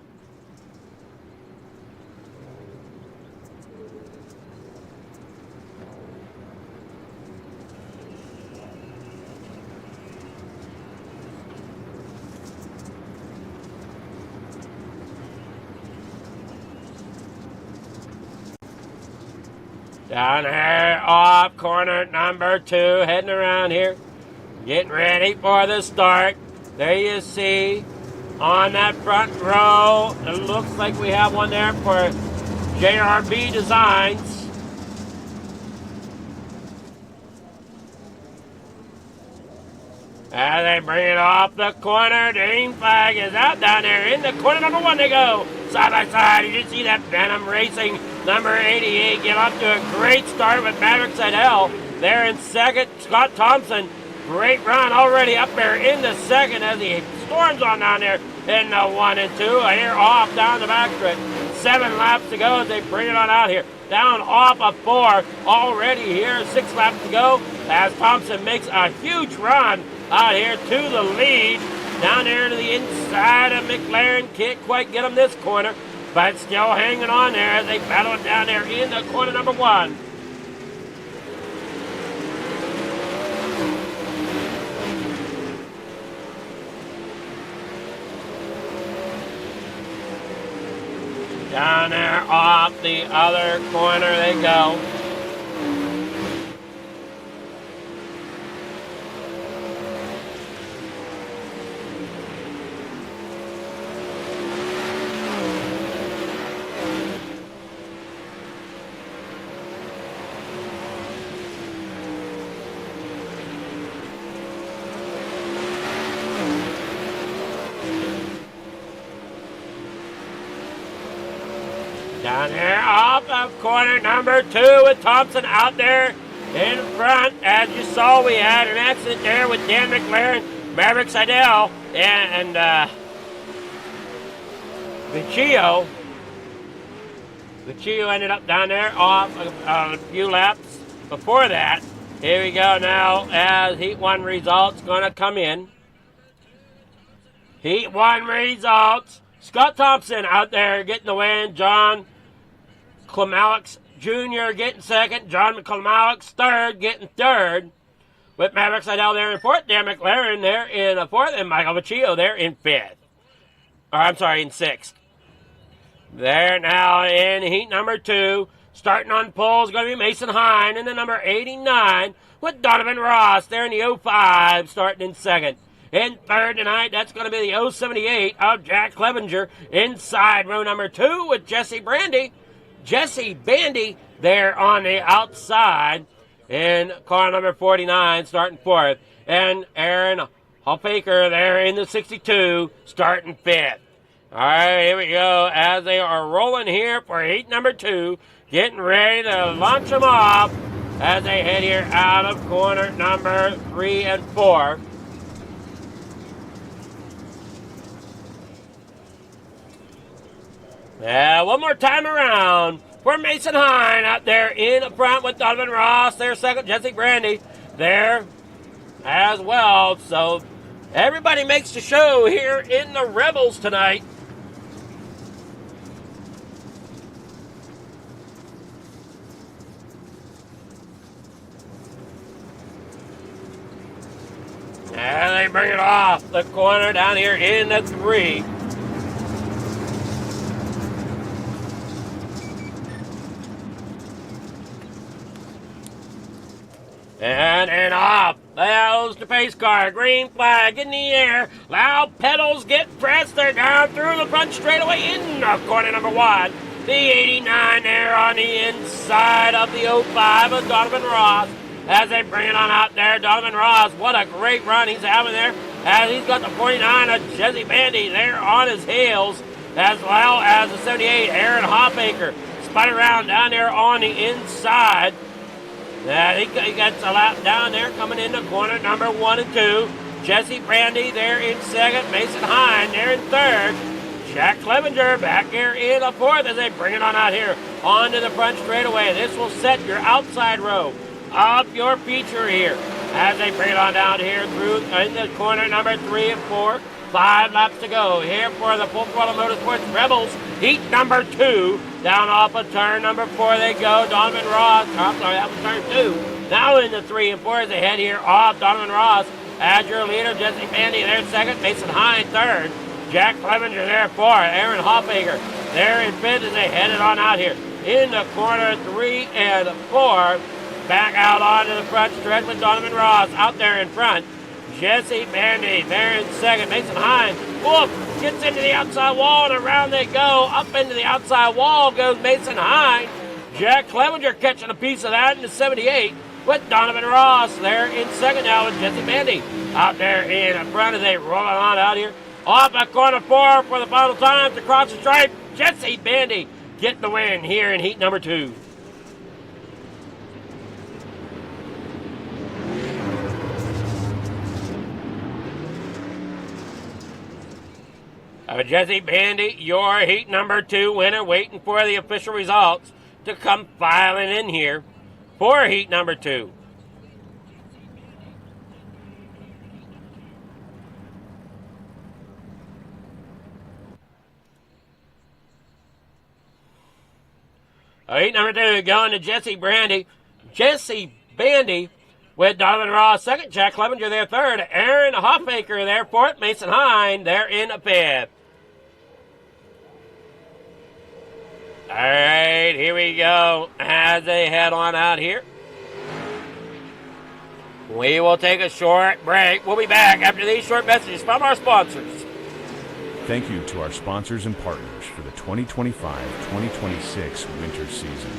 Down here off corner number 2, heading around here, getting ready for the start. There you see on that front row, it looks like we have one there for JRB Designs. As they bring it off the corner, the green flag is out down there. In the corner number 1 they go. Side by side, you can see that Venom Racing number 88 get off to a great start with Maverick Seidel. There in second, Scott Thompson. Great run already up there in the second as he storms on down there in the 1 and 2. Here off down the backstretch. 7 laps to go as they bring it on out here. Down off of 4 already here. 6 laps to go as Thompson makes a huge run out here to the lead. Down there to the inside of McLaren. Can't quite get him this corner, but still hanging on there as they battle it down there in the corner number 1. Down there off the other corner they go. Down there off of corner number 2 with Thompson out there in front. As you saw, we had an accident there with Dan McLaren, Maverick Seidel, and Baccio. Vecchio ended up down there off a few laps before that. Here we go now as Heat 1 results going to come in. Heat 1 results. Scott Thompson out there getting the win. John Klimalix Jr. getting second. John Klimalix third, getting third. With Maverick Seidel there in fourth. Dan McLaren there in fourth. And Michael Vecchio there in fifth. Or I'm sorry, in sixth. There now in heat number 2. Starting on pole is going to be Mason Hine in the number 89 with Donovan Ross there in the 05 starting in second. In third tonight, that's going to be the 078 of Jack Clevenger inside row number 2 with Jesse Bandy there on the outside in car number 49 starting fourth. And Aaron Hoffaker there in the 62 starting fifth. All right, here we go as they are rolling here for heat number 2. Getting ready to launch them off as they head here out of corner number 3 and 4. One more time around for Mason Hine out there in front with Donovan Ross there second. Jesse Bandy there as well. So everybody makes the show here in the Rebels tonight. And they bring it off the corner down here in the 3. And off goes the pace car. Green flag in the air. Loud pedals get pressed. They're down through the front straightaway in corner number 1. The 89 there on the inside of the 05 of Donovan Ross. As they bring it on out there, Donovan Ross, what a great run he's having there. As he's got the 49 of Jesse Bandy there on his heels, as well as the 78, Aaron Hoffaker. Spun around down there on the inside. He gets a lap down there coming into corner number 1 and 2. Jesse Bandy there in second. Mason Hine there in third. Jack Clevenger back here in the fourth as they bring it on out here onto the front straightaway. This will set your outside row of your feature here as they bring it on down here through in the corner number 3 and 4. 5 laps to go here for the Full Throttle Motorsports Rebels. Heat number 2. Down off of turn number 4 they go. Donovan Ross. I'm sorry, that was turn 2. Now in the 3 and 4 as they head here off. Donovan Ross as your leader. Jesse Bandy there second. Mason Hine third. Jack Clevenger there fourth. Aaron Hoffaker there in fifth as they headed on out here. In the corner 3 and 4. Back out onto the front stretch with Donovan Ross out there in front. Jesse Bandy there in second. Mason Hine, gets into the outside wall and around they go. Up into the outside wall goes Mason Hine. Jack Clevenger catching a piece of that in the 78 with Donovan Ross there in second now with Jesse Bandy out there in front as they roll on out here. Off at corner 4 for the final time to cross the stripe. Jesse Bandy getting the win here in heat number 2. Jesse Bandy, your heat number 2 winner, waiting for the official results to come filing in here for heat number 2. Heat number 2 going to Jesse Bandy. Jesse Bandy with Donovan Ross second. Jack Clevenger there third. Aaron Hoffaker there fourth. Mason Hine there in fifth. All right, here we go as they head on out here. We will take a short break. We'll be back after these short messages from our sponsors. Thank you to our sponsors and partners for the 2025-2026 winter season.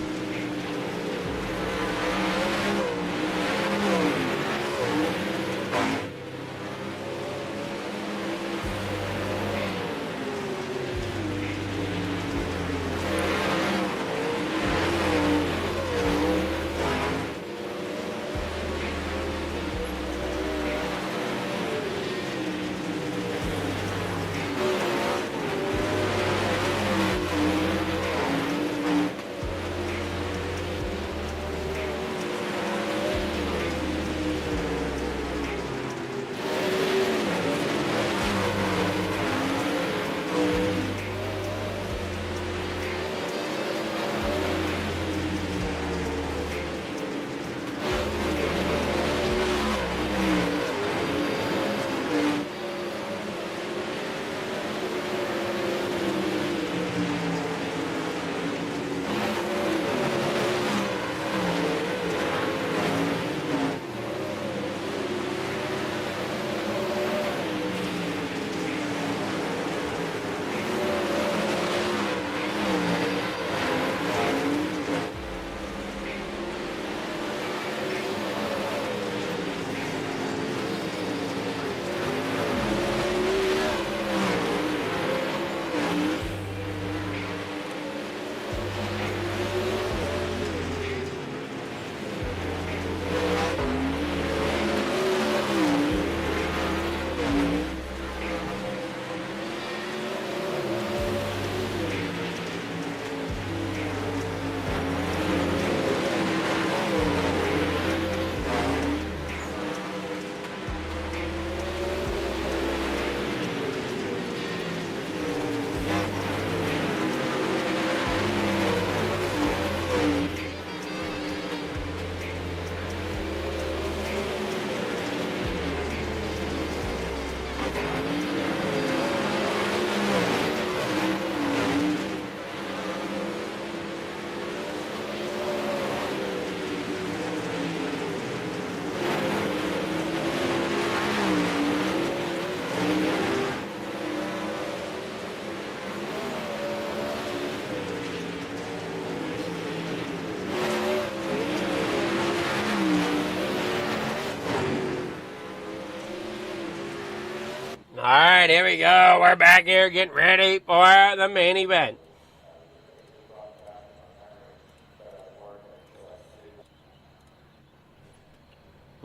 right, here we go. We're back here getting ready for the main event.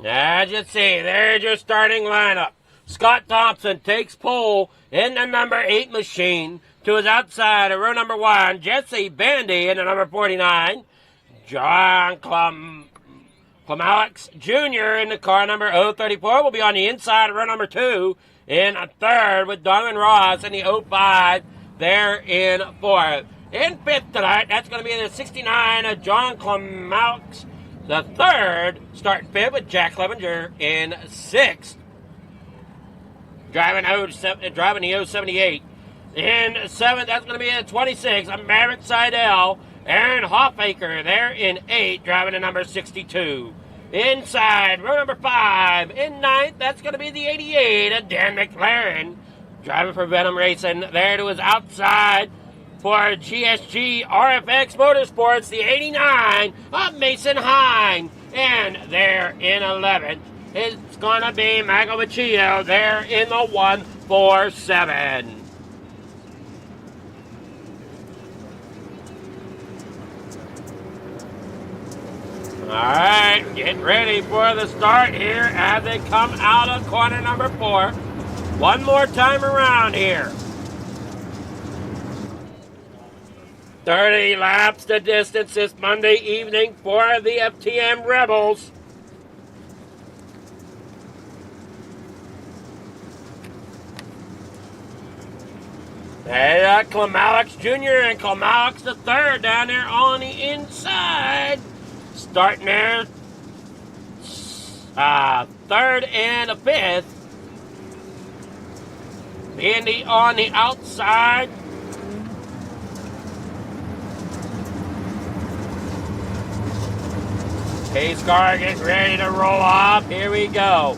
As you see, there's your starting lineup. Scott Thompson takes pole in the number 8 machine. To his outside of row number 1, Jesse Bandy in the number 49. John Alex Jr. in the car number 034 will be on the inside of row number 2 in a third with Donovan Ross in the 05 there in 4th. In 5th tonight, that's going to be the 69 of John Alex the third, starting 5th with Jack Clevenger in 6th. Driving the 078. In 7th, that's going to be the 26 of Maverick Seidel. Aaron Hoffaker there in 8th, driving the number 62. Inside, row number 5. In 9th, that's going to be the 88 of Dan McLaren. Driving for Venom Racing there to his outside for GSG RFX Motorsports, the 89 of Mason Hine. And there in 11th, it's going to be Michael Machillo there in the 147. All right, get ready for the start here as they come out of corner number 4. One more time around here. 30 laps the distance this Monday evening for the FTM Rebels. Hey, Alex Jr. and Alex the third down there on the inside. Starting there, 3rd and 5th. Bandy on the outside. Pace car getting ready to roll off. Here we go.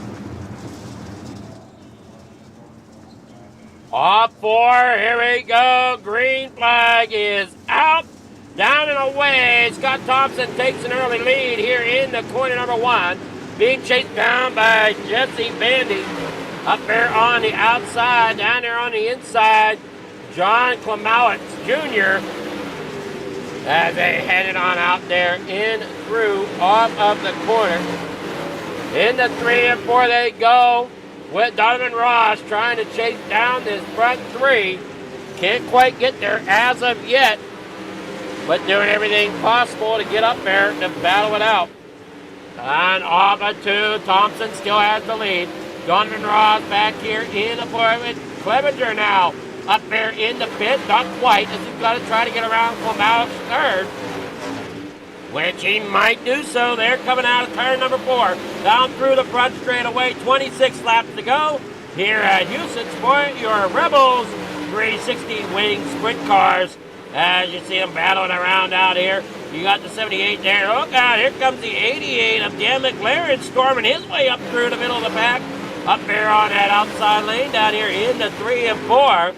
Off 4, here we go. Green flag is out. Down and away, Scott Thompson takes an early lead here in the corner number 1. Being chased down by Jesse Bandy. Up there on the outside, down there on the inside, John Alex Jr. as they headed on out there in through off of the corner. In the 3 and 4 they go with Donovan Ross trying to chase down this front 3. Can't quite get there as of yet, but doing everything possible to get up there to battle it out. And off of 2, Thompson still has the lead. Donovan Ross back here in the 4 with Clevenger now. Up there in the pit, not quite, as he's got to try to get around Alex 3rd. Which he might do so. They're coming out of turn number 4. Down through the front straightaway, 26 laps to go. Here at Houston for your Rebels 360 winning sprint cars. As you see them battling around out here. You got the 78 there. Oh, God, here comes the 88 of Dan McLaren storming his way up through the middle of the pack. Up there on that outside lane down here in the 3 and 4.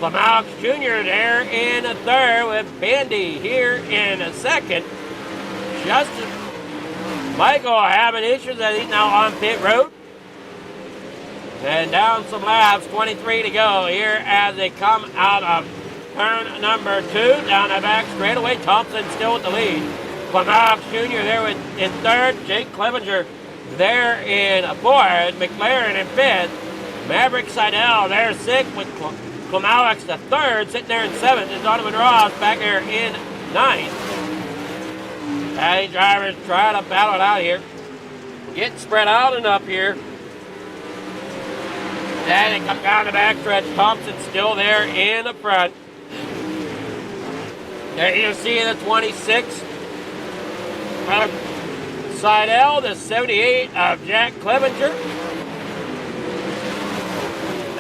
Alex Jr. there in the 3rd with Bandy here in the 2nd. Justin Michael having issues as he's now on pit road. And down some laps, 23 to go here as they come out of turn number 2, down the back straightaway. Thompson still with the lead. Alex Jr. there in 3rd. Jake Clevenger there in 4th. McLaren in 5th. Maverick Seidel there 6th with Alex the 3rd. Sitting there in 7th is Donovan Ross back there in 9th. As drivers try to battle it out here. Getting spread out enough here. Then they come down the backstretch. Thompson still there in the front. There you see the 26 of Seidel, the 78 of Jack Clevenger.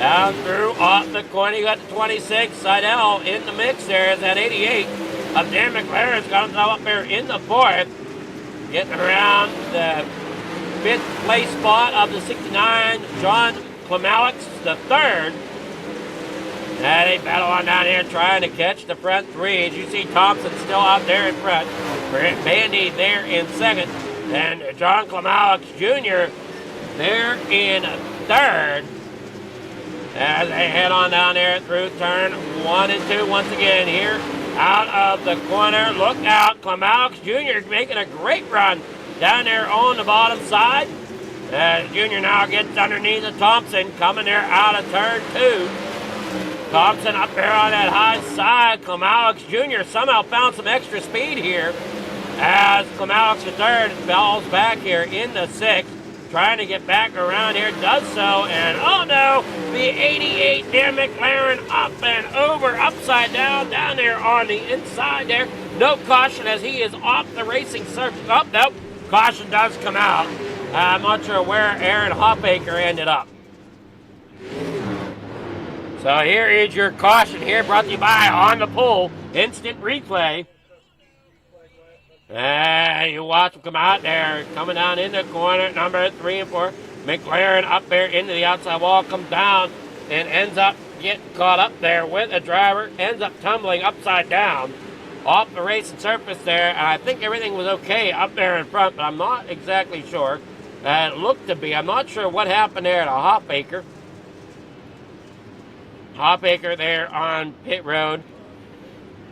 Down through off the corner, you got the 26 Seidel in the mix there. Is that 88 of Dan McLaren comes up there in the 4th. Getting around the 5th place spot of the 69, John Alex the 3rd. Now they battle on down here trying to catch the front 3. As you see Thompson still out there in front. Bandy there in 2nd. And John Alex Jr. there in 3rd. as they head on down there through turn 1 and 2 once again here out of the corner. Look out, Clemaux Jr. making a great run down there on the bottom side. Junior now gets underneath of Thompson, coming there out of turn 2. Thompson up there on that high side. Clemaux Jr. somehow found some extra speed here as Clemaux III falls back here in the 6th. Trying to get back around here, does so, and oh no, the 88 Dan McLaren up and over, upside down there on the inside there. No caution as he is off the racing surface. Oh, nope, caution does come out. I'm not sure where Aaron Hoffaker ended up. So here is your caution here, brought to you by On the Pole Instant Replay. And you watch him come out there, coming down in the corner, number 3 and 4. McLaren up there into the outside wall, comes down and ends up getting caught up there with a driver, ends up tumbling upside down off the racing surface there. And I think everything was okay up there in front, but I'm not exactly sure. It looked to be. I'm not sure what happened there to Hoffaker. Hoffaker there on pit road.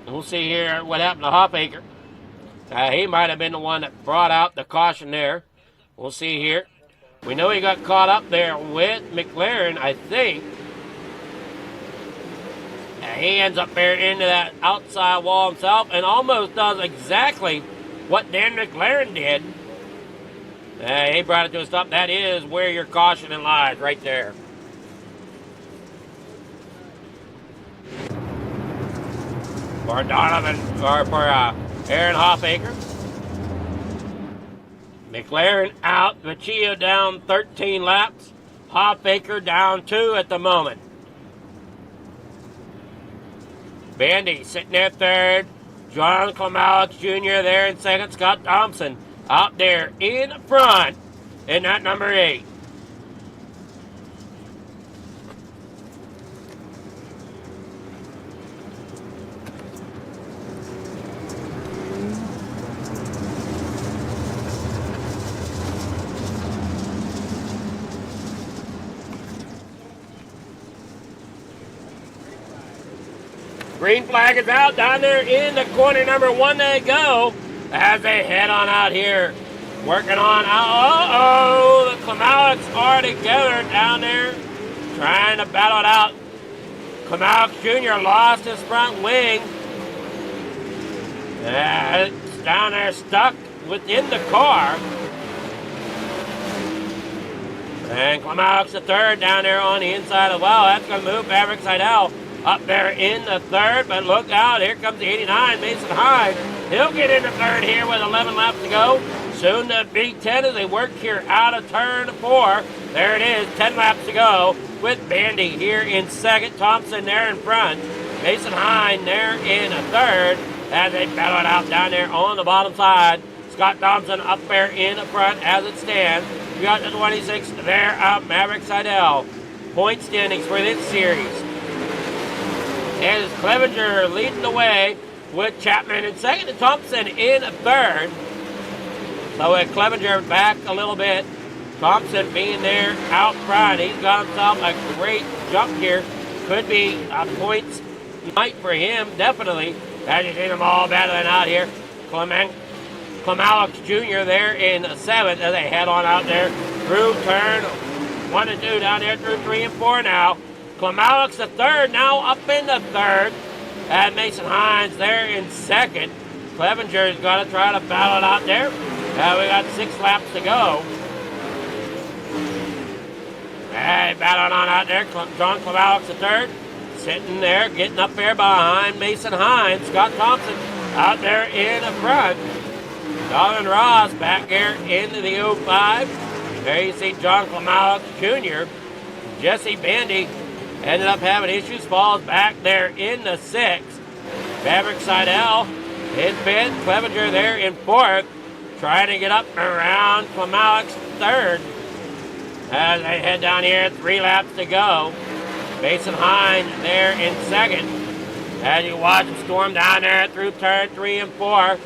We'll see here what happened to Hoffaker. He might have been the one that brought out the caution there. We'll see here. We know he got caught up there with McLaren, I think. He ends up there into that outside wall himself and almost does exactly what Dan McLaren did. He brought it to a stop. That is where your caution lies, right there. For Donovan, or for Aaron Hoffaker. McLaren out. Vecchio down 13 laps. Hoffaker down 2 at the moment. Bandy sitting there 3rd. John Clemaux Jr. there in 2nd. Scott Thompson out there in front in that number 8. Green flag is out down there in the corner number 1 they go as they head on out here. Working on out. Uh-oh, the Clemaux are together down there trying to battle it out. Clemaux Jr. lost his front wing. It's down there stuck within the car. And Clemaux the 3rd down there on the inside as well. That's going to move Maverick Seidel up there in the 3rd, but look out, here comes the 89, Mason Hyde. He'll get in the 3rd here with 11 laps to go. Soon to be 10 as they work here out of turn 4. There it is, 10 laps to go with Bandy here in 2nd. Thompson there in front. Mason Hyde there in the 3rd as they battle it out down there on the bottom side. Scott Thompson up there in the front as it stands. We got the 26 there out, Maverick Seidel. Point standings for this series. And Clevenger leading the way with Chapman in 2nd and Thompson in 3rd. So with Clevenger back a little bit, Thompson being there out front. He's got himself a great jump here. Could be a points night for him, definitely. As you see them all battling out here. Clemaux Jr. there in 7th as they head on out there through turn 1 and 2 down there through 3 and 4 now. Clemaux the 3rd, now up in the 3rd. And Mason Hines there in 2nd. Clevenger's got to try to battle it out there. We got 6 laps to go. Hey, battling on out there. John Clemaux the 3rd. Sitting there, getting up there behind Mason Hines. Scott Thompson out there in the front. Donovan Ross back here into the 05. There you see John Clemaux Jr. Jesse Bandy ended up having issues, falls back there in the 6th. Maverick Seidel in 5th. Clevenger there in 4th. Trying to get up around Clemaux 3rd. As they head down here, 3 laps to go. Mason Hines there in 2nd. As you watch him storm down there through turn 3 and 4.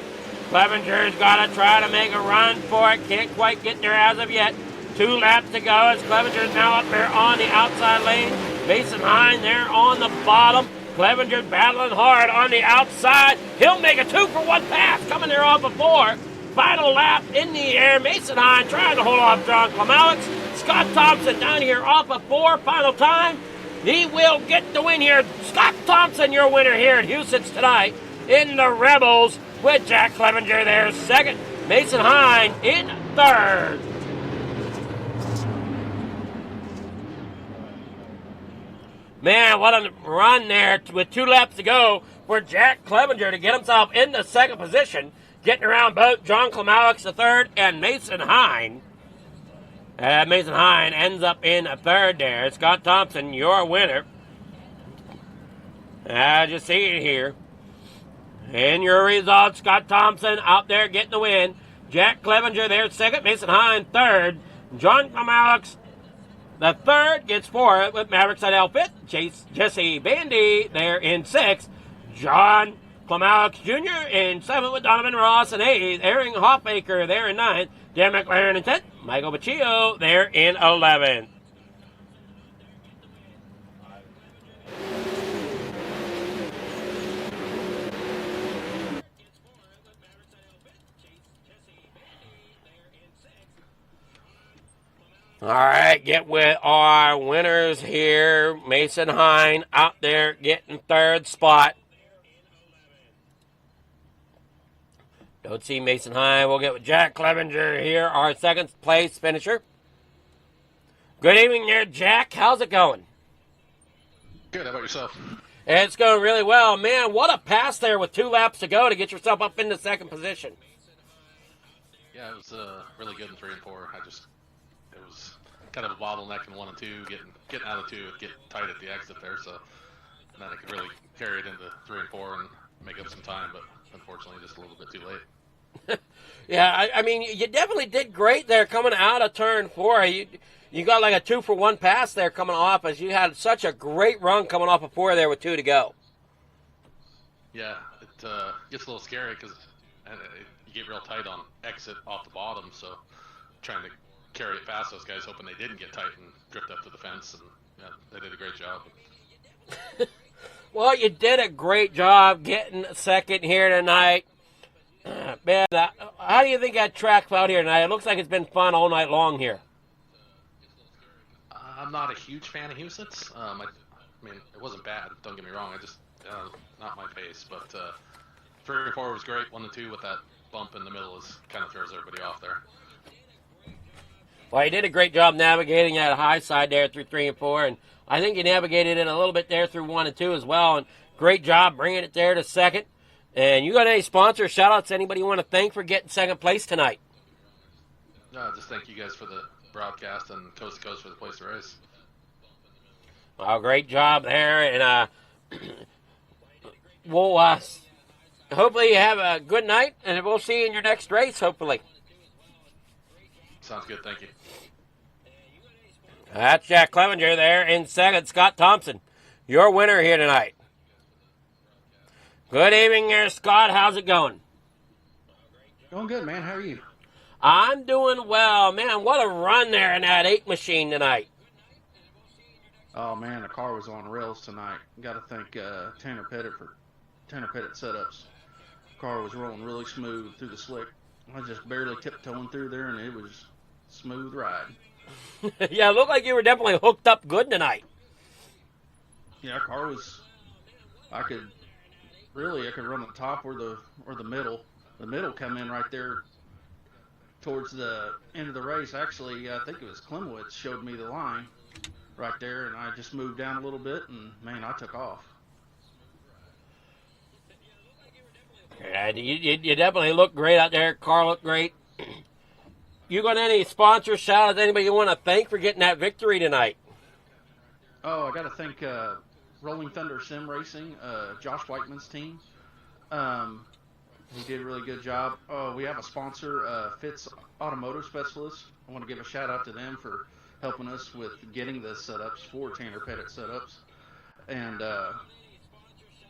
Clevenger's got to try to make a run for it. Can't quite get there as of yet. 2 laps to go as Clevenger's now up there on the outside lane. Mason Hine there on the bottom. Clevenger battling hard on the outside. He'll make a 2-for-1 pass coming there off of 4. Final lap in the air. Mason Hine trying to hold off John Clemalex. Scott Thompson down here off of 4. Final time. He will get the win here. Scott Thompson, your winner here at Houston's tonight in the Rebels with Jack Clevenger there second. Mason Hine in third. Man, what a run there with 2 laps to go for Jack Clevenger to get himself in the second position, getting around both John Clemalex the third and Mason Hine. Mason Hine ends up in third there. Scott Thompson, your winner. As you see it here. In your results, Scott Thompson out there getting the win. Jack Clevenger there second. Mason Hine third. John Clemalex the third gets 4 with Maverick Seidel fifth. Jesse Bandy there in 6th. John Clemalex Jr. in 7th with Donovan Ross in 8th. Aaron Hofbaker there in 9th. Dan McLaren in 10th. Michael Baccio there in 11th. All right, get with our winners here. Mason Hine out there getting third spot. Don't see Mason Hine. We'll get with Jack Clevenger here, our second place finisher. Good evening there, Jack. How's it going? Good. How about yourself? It's going really well. Man, what a pass there with 2 laps to go to get yourself up into second position. Yeah, it was really good in 3 and 4. It was kind of a bottleneck in 1 and 2, getting out of 2, it get tight at the exit there, so then I could really carry it into 3 and 4 and make up some time, but unfortunately just a little bit too late. Yeah, I mean, you definitely did great there coming out of turn 4. You got like a 2-for-1 pass there coming off as you had such a great run coming off of 4 there with 2 to go. Yeah, it gets a little scary because you get real tight on exit off the bottom, so trying to carry it past those guys, hoping they didn't get tight and drift up to the fence, and yeah, they did a great job. Well, you did a great job getting second here tonight. Man, how do you think that track out here tonight? It looks like it's been fun all night long here. I'm not a huge fan of Houston's. I mean, it wasn't bad, don't get me wrong. I just, not my pace, but 3 and 4 was great. 1 and 2 with that bump in the middle kind of throws everybody off there. Well, you did a great job navigating that high side there through 3 and 4, and I think you navigated it a little bit there through 1 and 2 as well, and great job bringing it there to second. And you got any sponsors, shout-outs, anybody you want to thank for getting second place tonight? No, just thank you guys for the broadcast and Coast to Coast for the place to race. Well, great job there, and we'll hopefully you have a good night, and we'll see you in your next race, hopefully. Sounds good, thank you. That's Jack Clevenger there in second. Scott Thompson, your winner here tonight. Good evening there, Scott. How's it going? Going good, man. How are you? I'm doing well. Man, what a run there in that 8 machine tonight. Oh, man, the car was on rails tonight. Got to thank Tanner Pettit for Tanner Pettit setups. Car was rolling really smooth through the slick. I just barely tiptoeing through there, and it was smooth ride. Yeah, it looked like you were definitely hooked up good tonight. Yeah, car was. I could run the top or the middle. The middle come in right there towards the end of the race. Actually, I think it was Klimowitz showed me the line right there, and I just moved down a little bit, and man, I took off. Yeah, you definitely look great out there. Car looked great. You got any sponsors, shout-outs, anybody you want to thank for getting that victory tonight? Oh, I got to thank Rolling Thunder Sim Racing, Josh Whiteman's team. He did a really good job. We have a sponsor, Fitz Automotive Specialists. I want to give a shout-out to them for helping us with getting the setups for Tanner Pettit setups. And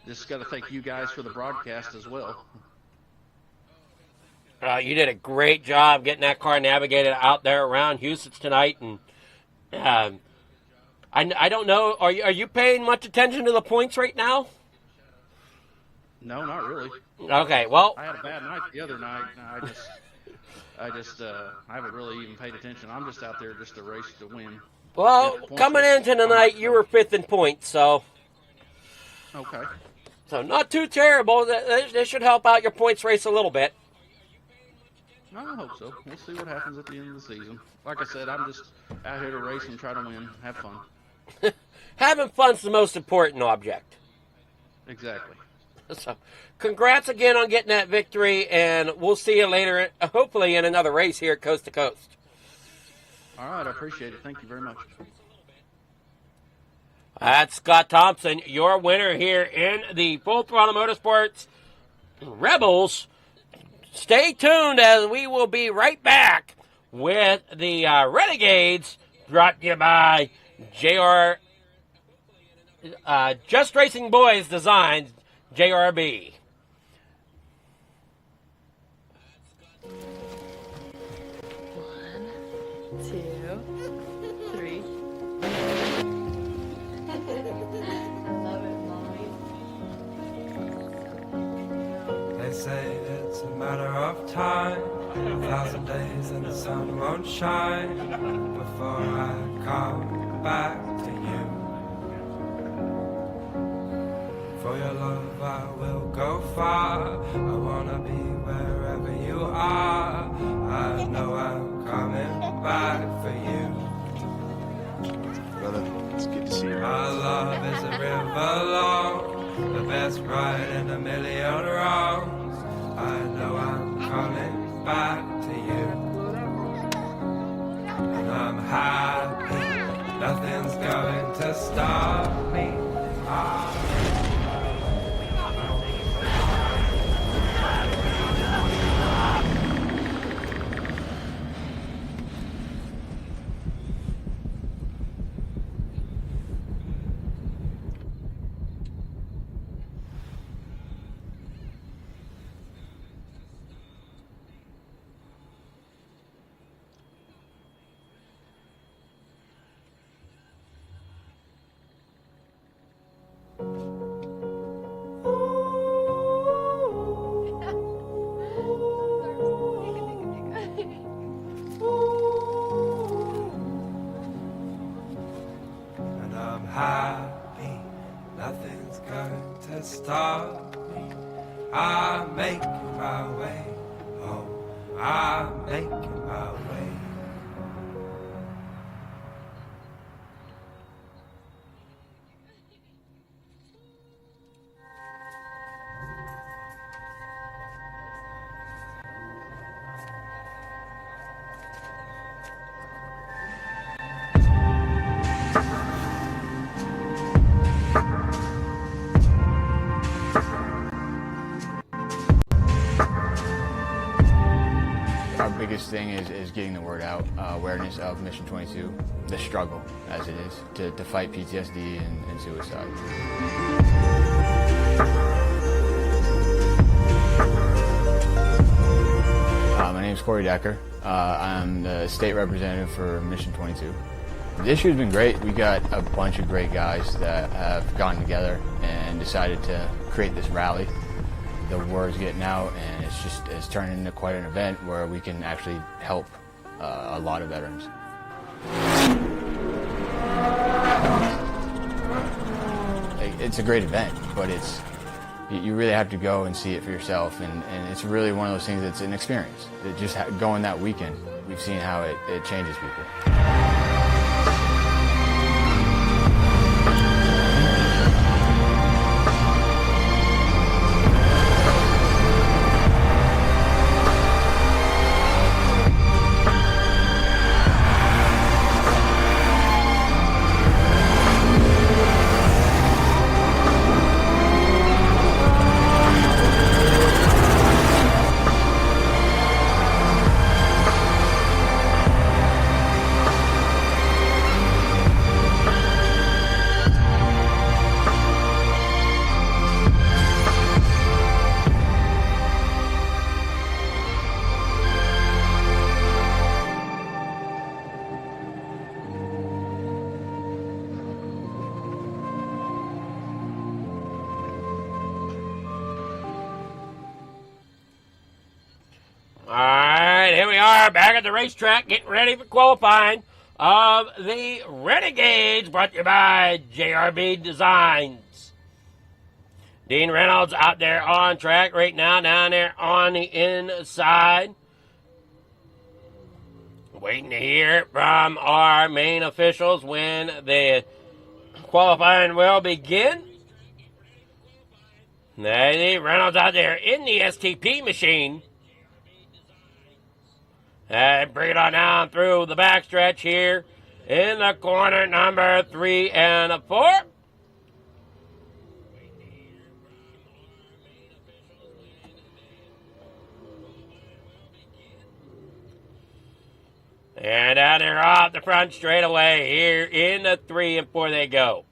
just got to thank you guys for the broadcast as well. You did a great job getting that car navigated out there around Houston tonight, and I don't know. Are you paying much attention to the points right now? No, not really. Okay, well, I had a bad night the other night. And I haven't really even paid attention. I'm just out there just to race to win. well, coming into tonight, you were 5th in points, so. Okay. So not too terrible. This should help out your points race a little bit. I hope so. We'll see what happens at the end of the season. Like I said, I'm just out here to race and try to win, have fun. Having fun's the most important object. Exactly. So, congrats again on getting that victory, and we'll see you later, hopefully in another race here at Coast to Coast. All right, I appreciate it. Thank you very much. That's Scott Thompson, your winner here in the Full Throttle Motorsports Rebels. Stay tuned as we will be right back with the Renegades, brought to you by JR Just Racing Boys Designs, JRB. They say it's a matter of time, 1,000 days and the sun won't shine before I come back to you. For your love I will go far, I wanna be wherever you are. I know I'm coming back for you. Brother, it's good to see you. Our love is a river long, the best ride in a million wrongs. I know I'm coming back to you. And I'm happy, nothing's going to stop me. And I'm happy, nothing's going to stop me. I'm making my way home. I'm making my way. Our biggest thing is getting the word out, awareness of Mission 22, the struggle as it is to fight PTSD and suicide. My name is Corey Decker. I'm the state representative for Mission 22. This year's been great. We got a bunch of great guys that have gotten together and decided to create this rally. The word's getting out, and it's turned into quite an event where we can actually help a lot of veterans. It's a great event, but you really have to go and see it for yourself, and it's really one of those things that's an experience. Just going that weekend, we've seen how it changes people. here we are back at the racetrack getting ready for qualifying of the Renegades, brought to you by JRB Designs. Dean Reynolds out there on track right now, down there on the inside. Waiting to hear from our main officials when the qualifying will begin. Reynolds out there in the STP machine. Bring it on down through the backstretch here in the corner number 3 and 4. And down there off the front straightaway here in the 3 and 4 they go.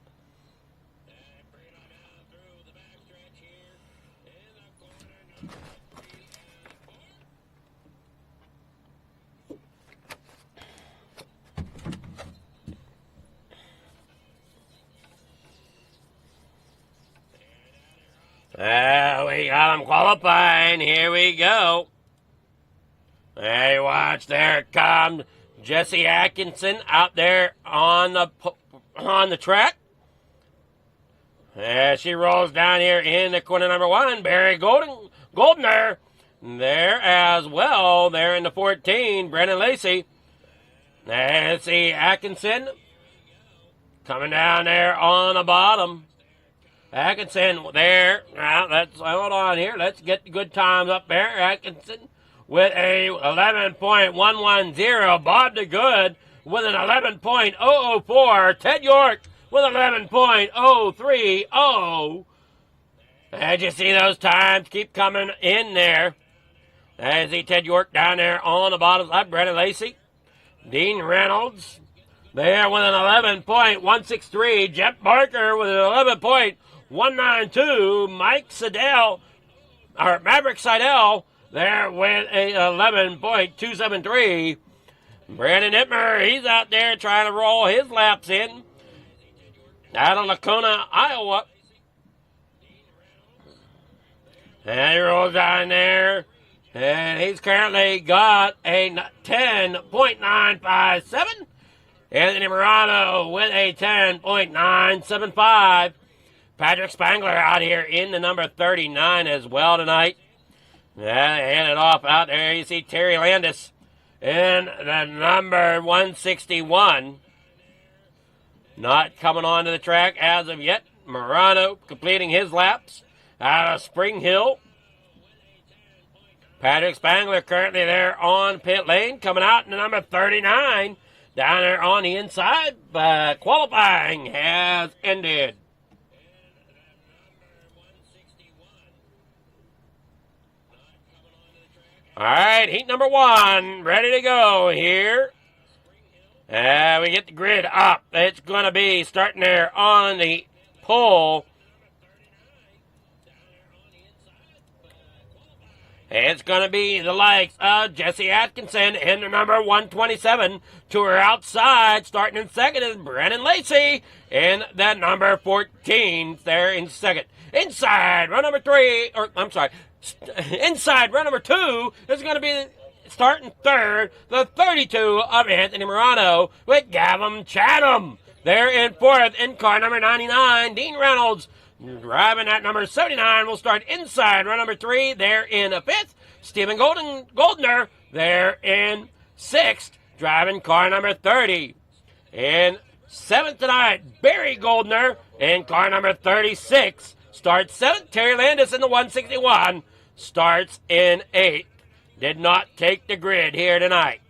We got them qualifying. Here we go. Hey, watch, there it comes. Jesse Atkinson out there on the track. As she rolls down here in the corner number 1, Barry Goldner there as well. There in the 14, Brendan Lacey. Let's see, Atkinson coming down there on the bottom. Atkinson there. Now, hold on here. Let's get the good times up there. Atkinson with a 11.110. Bob DeGood with an 11.004. Ted York with 11.030. As you see those times keep coming in there. As you see Ted York down there on the bottom left. Brendan Lacey. Dean Reynolds there with an 11.163. Jeff Barker with an 11.192. Maverick Seidel there with a 11.273. Brandon Ittmer, he's out there trying to roll his laps in out of Lacona, Iowa. And he rolls down there, and he's currently got a 10.957. Anthony Morano with a 10.975. Patrick Spangler out here in the number 39 as well tonight. Hand it off out there. You see Terry Landis in the number 161. Not coming onto the track as of yet. Morano completing his laps out of Spring Hill. Patrick Spangler currently there on pit lane, coming out in the number 39. Down there on the inside, but qualifying has ended. All right, heat number 1, ready to go here. We get the grid up. It's going to be starting there on the pole. It's going to be the likes of Jesse Atkinson in the number 127. To her outside, starting in second, is Brennan Lacey in the number 14. There in second. Inside run number 3, inside run number 2 is going to be starting third, the 32 of Anthony Morano with Gavin Chatham. There in fourth, in car number 99, Dean Reynolds. Driving at number 79 will start inside run number 3. There in fifth, Stephen Goldner. There in sixth, driving car number 30. In seventh tonight, Barry Goldner in car number 36. Starts seventh. Terry Landis in the 161. Starts in eighth. Did not take the grid here tonight.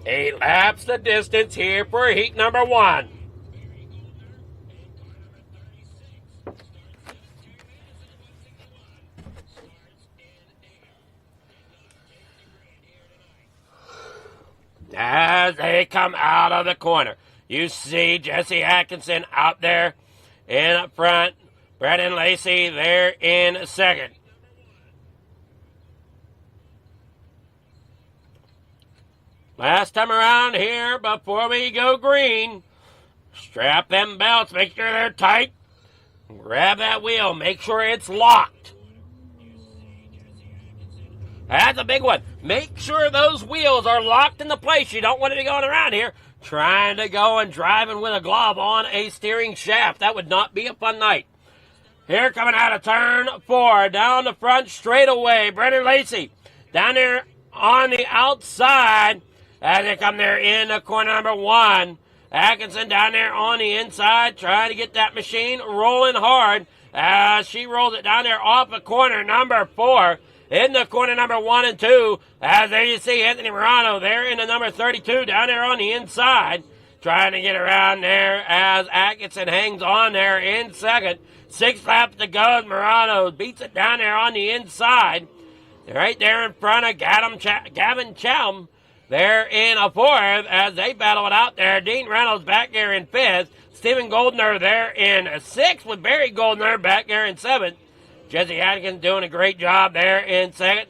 8 laps the distance here for heat number 1. As they come out of the corner, you see Jesse Atkinson out there in front. Brendan Lacey there in second. Last time around here, before we go green, strap them belts, make sure they're tight. Grab that wheel. Make sure it's locked. That's a big one. Make sure those wheels are locked into place. You don't want to be going around here trying to go and driving with a glove on a steering shaft. That would not be a fun night. Here coming out of turn 4, down the front straightaway, Brendan Lacey. Down there on the outside as they come there in the corner number 1. Atkinson down there on the inside trying to get that machine rolling hard as she rolls it down there off of corner number 4. In the corner number 1 and 2, as there you see Anthony Morano there in the number 32 down there on the inside, trying to get around there as Atkinson hangs on there in second. 6 laps to go. Morano beats it down there on the inside. Right there in front of Gavin Chatham there in a 4th as they battle it out there. Dean Reynolds back there in 5th. Stephen Goldner there in 6th with Barry Goldner back there in 7th. Jesse Atkins doing a great job there in 2nd,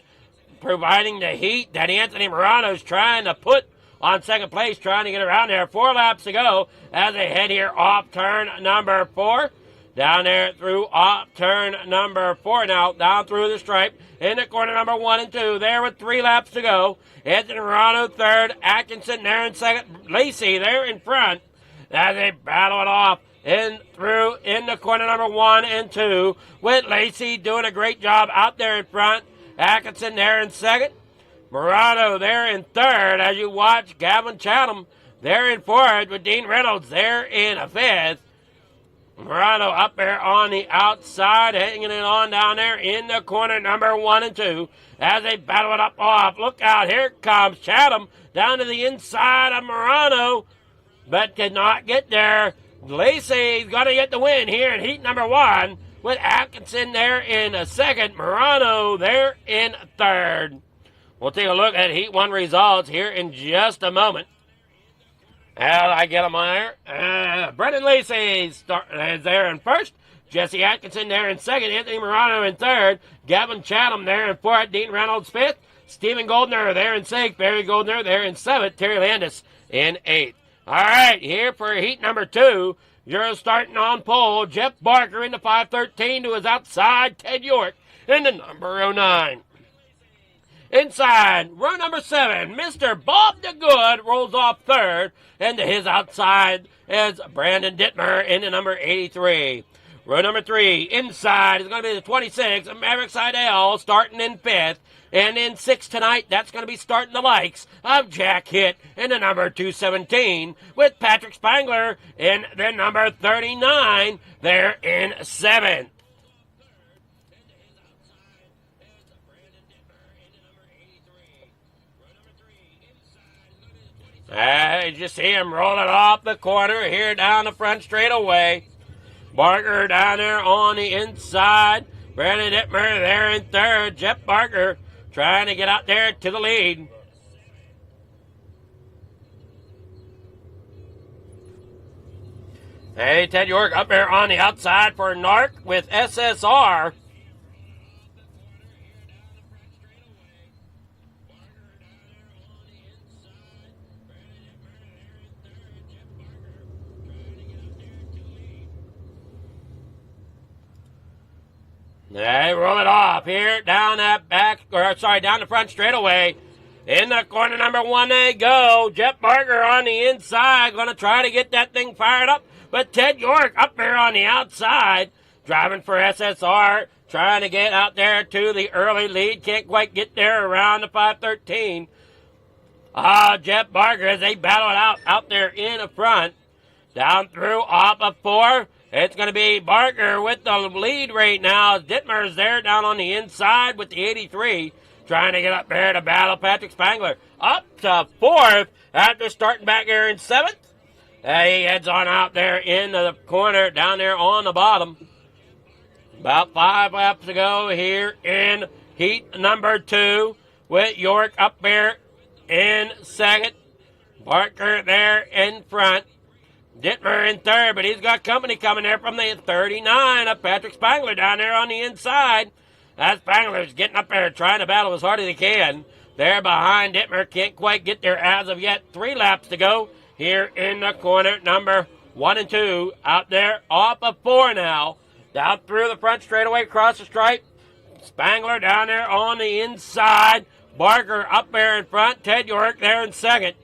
providing the heat that Anthony Morano's trying to put on 2nd place, trying to get around there. 4 laps to go as they head here off turn number 4. Down there through off turn number 4 now, down through the stripe. In the corner number 1 and 2, there with 3 laps to go. Anthony Morano 3rd, Atkinson there in 2nd, Lacey there in front as they battle it off. In the corner number 1 and 2 with Lacey doing a great job out there in front. Atkinson there in 2nd. Morano there in 3rd as you watch Gavin Chatham there in 4th with Dean Reynolds there in 5th. Morano up there on the outside, hanging it on down there in the corner number 1 and 2 as they battle it up off. Look out, here comes Chatham down to the inside of Morano, but did not get there. Lacey's going to get the win here in heat number 1 with Atkinson there in 2nd, Morano there in 3rd. We'll take a look at heat 1 results here in just a moment. As I get them on there, Brendan Lacey is there in 1st, Jesse Atkinson there in 2nd, Anthony Morano in 3rd, Gavin Chatham there in 4th, Dean Reynolds 5th, Stephen Goldner there in 6th, Barry Goldner there in 7th, Terry Landis in 8th. All right, here for heat number 2, you're starting on pole. Jeff Barker in the 513 to his outside. Ted York in the number 09. Inside, row number 7, Mr. Bob DeGood rolls off 3rd. And to his outside is Brandon Dittmer in the number 83. Row number 3, inside is going to be the 26, Maverick Seidel starting in 5th. And in 6th tonight, that's going to be starting the likes of Jack Hitt in the number 217 with Patrick Spangler in the number 39 there in 7th. As you see him rolling off the corner here down the front straightaway. Barker down there on the inside. Brandon Dittmer there in 3rd. Jeff Barker trying to get out there to the lead. Hey, Ted York up there on the outside for Narc with SSR. They roll it off here down down the front straightaway. In the corner number 1 they go. Jeff Barker on the inside, going to try to get that thing fired up. But Ted York up there on the outside, driving for SSR, trying to get out there to the early lead. Can't quite get there around the 513. Jeff Barker as they battle it out there in the front. Down through off of 4. It's going to be Barker with the lead right now. Dittmer's there down on the inside with the 83. Trying to get up there to battle Patrick Spangler. Up to 4th after starting back there in 7th. He heads on out there in the corner down there on the bottom. About 5 laps to go here in heat number 2 with York up there in 2nd. Barker there in front. Dittmer in 3rd, but he's got company coming there from the 39 of Patrick Spangler down there on the inside. As Spangler's getting up there trying to battle as hard as he can. There behind Dittmer, can't quite get there as of yet. 3 laps to go here in the corner number 1 and 2. Out there off of 4 now. Down through the front straightaway, across the stripe. Spangler down there on the inside. Barker up there in front. Ted York there in second.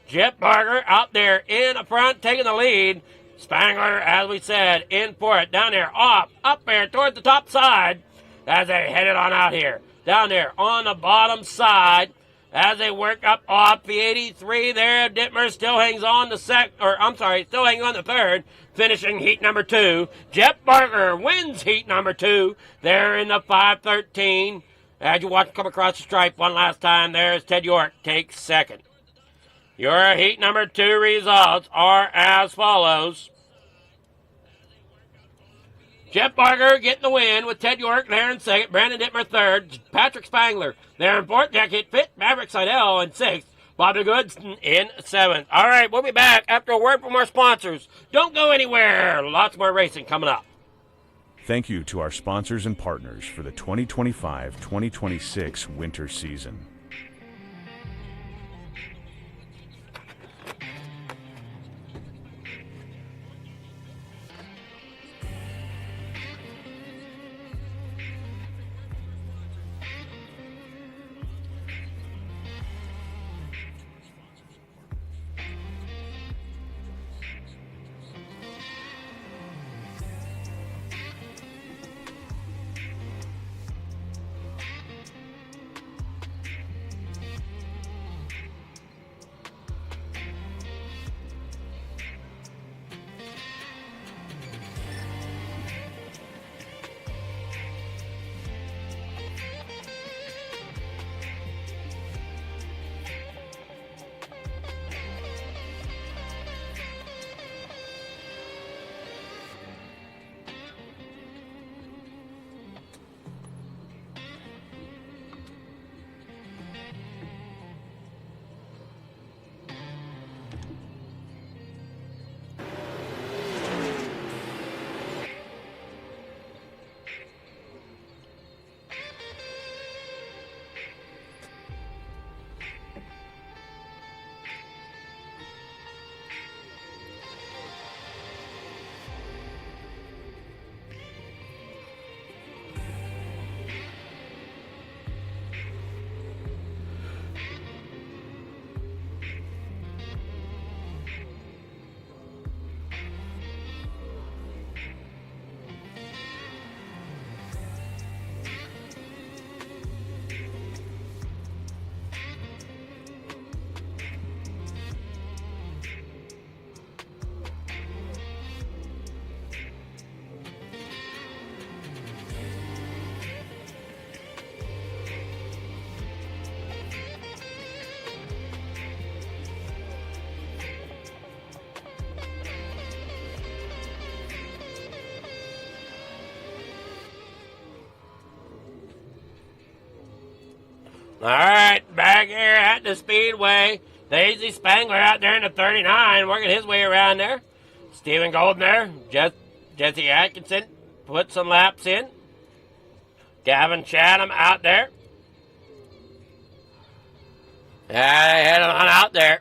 Jeff Barker out there in the front, taking the lead. Spangler, as we said, in for it. Down there, off, up there toward the top side as they headed on out here. Down there on the bottom side as they work up off the 83 there. Dittmer still hangs on the still hanging on the third, finishing heat number 2. Jeff Barker wins heat number 2 there in the 5:13. As you watch him come across the stripe one last time, there's Ted York takes second. Your heat number 2 results are as follows. Jeff Barker getting the win with Ted York there in second. Brandon Dittmer third. Patrick Spangler there in fourth. Jacket Fit. Maverick Seidel in sixth. Bobby Goodson in seventh. All right, we'll be back after a word from our sponsors. Don't go anywhere. Lots more racing coming up. Thank you to our sponsors and partners for the 2025-2026 winter season. All right, back here at the Speedway. Daisy Spangler out there in the 39, working his way around there. Stephen Golden there. Jesse Atkinson put some laps in. Gavin Chatham out there. Head on out there.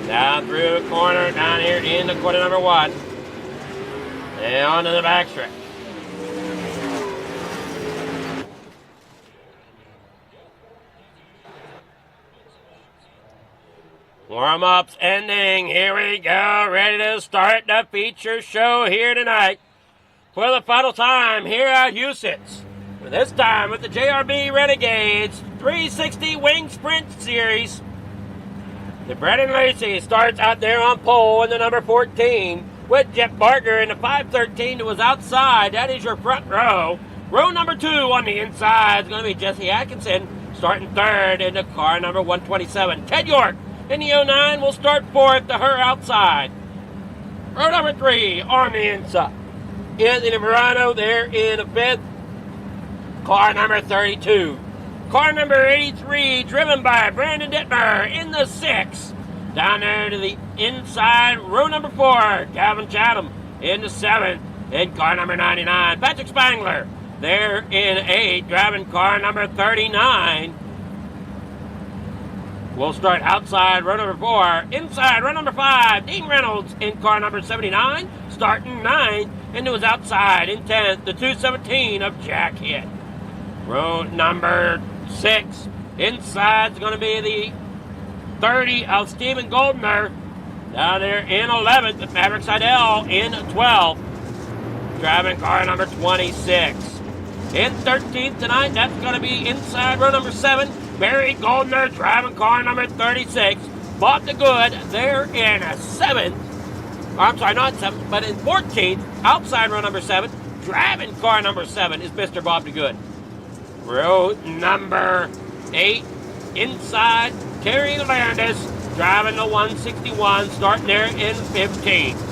Down through the corner, down here into quarter number 1. And onto the backstretch. Warm-ups ending. Here we go. Ready to start the feature show here tonight. For the final time here at Houston's. This time with the JRB Renegades 360 Wing Sprint Series. The Brennan Lacey starts out there on pole in the number 14 with Jeff Barker in the 513 that was outside. That is your front row. Row number 2 on the inside is going to be Jesse Atkinson starting third in the car number 127. Ted York in the 09 will start fourth to her outside. Row number 3 on the inside. Anthony Morano there in the 5th. Car number 32. Car number 83 driven by Brandon Dittmer in the 6th. Down there to the inside, row number 4, Gavin Chatham in the 7th. And car number 99, Patrick Spangler there in 8th, driving car number 39. We'll start outside row number 4. Inside row number 5, Dean Reynolds in car number 79. starting 9th, and it was outside in 10th, the 217 of Jack Hit. Row number 6, inside's going to be the 30 of Steven Goldner. Down there in 11th, with Maverick Seidel in 12th. Driving car number 26. In 13th tonight, that's going to be inside row number 7, Barry Goldner, driving car number 36. Bought the good there in 7th. I'm sorry, not 7th, but in 14th, outside row number 7, driving car number 7 is Mr. Bob DeGood. Row number 8, inside, Terry Landis, driving the 161, starting there in 15th.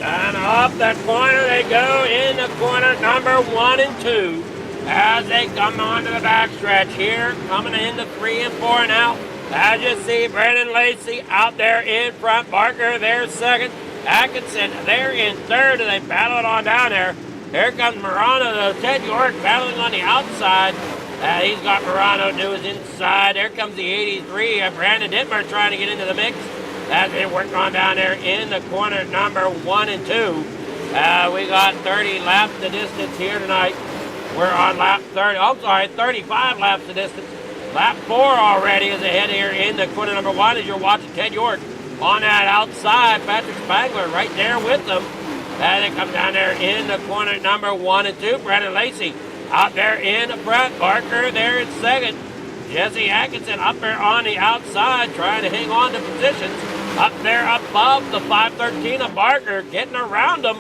And up that corner they go in the corner number 1 and 2 as they come onto the backstretch here, coming into 3 and 4 now. As you see, Brandon Lacey out there in front, Barker there second, Atkinson there in third, and they battle it on down there. Here comes Morano, though. Ted York battling on the outside. He's got Morano to his inside. There comes the 83 of Brandon Dittmer trying to get into the mix. As they work on down there in the corner number 1 and 2. We got 30 laps the distance here tonight. We're on lap 35 laps the distance. Lap 4 already is ahead here in the corner number 1 as you're watching Ted York on that outside. Patrick Spangler right there with them. As they come down there in the corner number 1 and 2. Brandon Lacey out there in front. Barker there in second. Jesse Atkinson up there on the outside trying to hang on to positions. Up there above the 513 of Barker, getting around him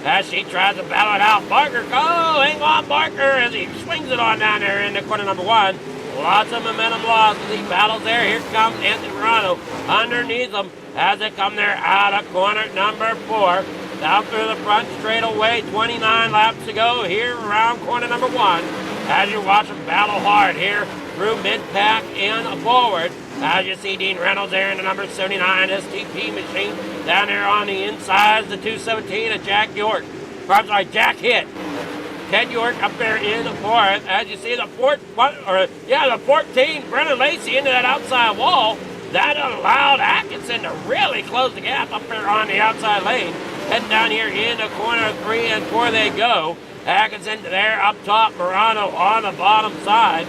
as she tries to battle it out. Barker, hang on Barker as he swings it on down there in the corner number 1. Lots of momentum lost as he battles there. Here comes Anthony Morano underneath him as they come there out of corner number 4. Down through the front straightaway, 29 laps to go here around corner number 1. As you watch them battle hard here through mid-pack and forward. As you see Dean Reynolds there in the number 79 STP machine. Down there on the inside, the 217 of Jack Hit. Ted York up there in the 4th. As you see the 14, Brennan Lacey into that outside wall. That allowed Atkinson to really close the gap up there on the outside lane. Heading down here in the corner 3 and 4 they go. Atkinson there up top, Morano on the bottom side.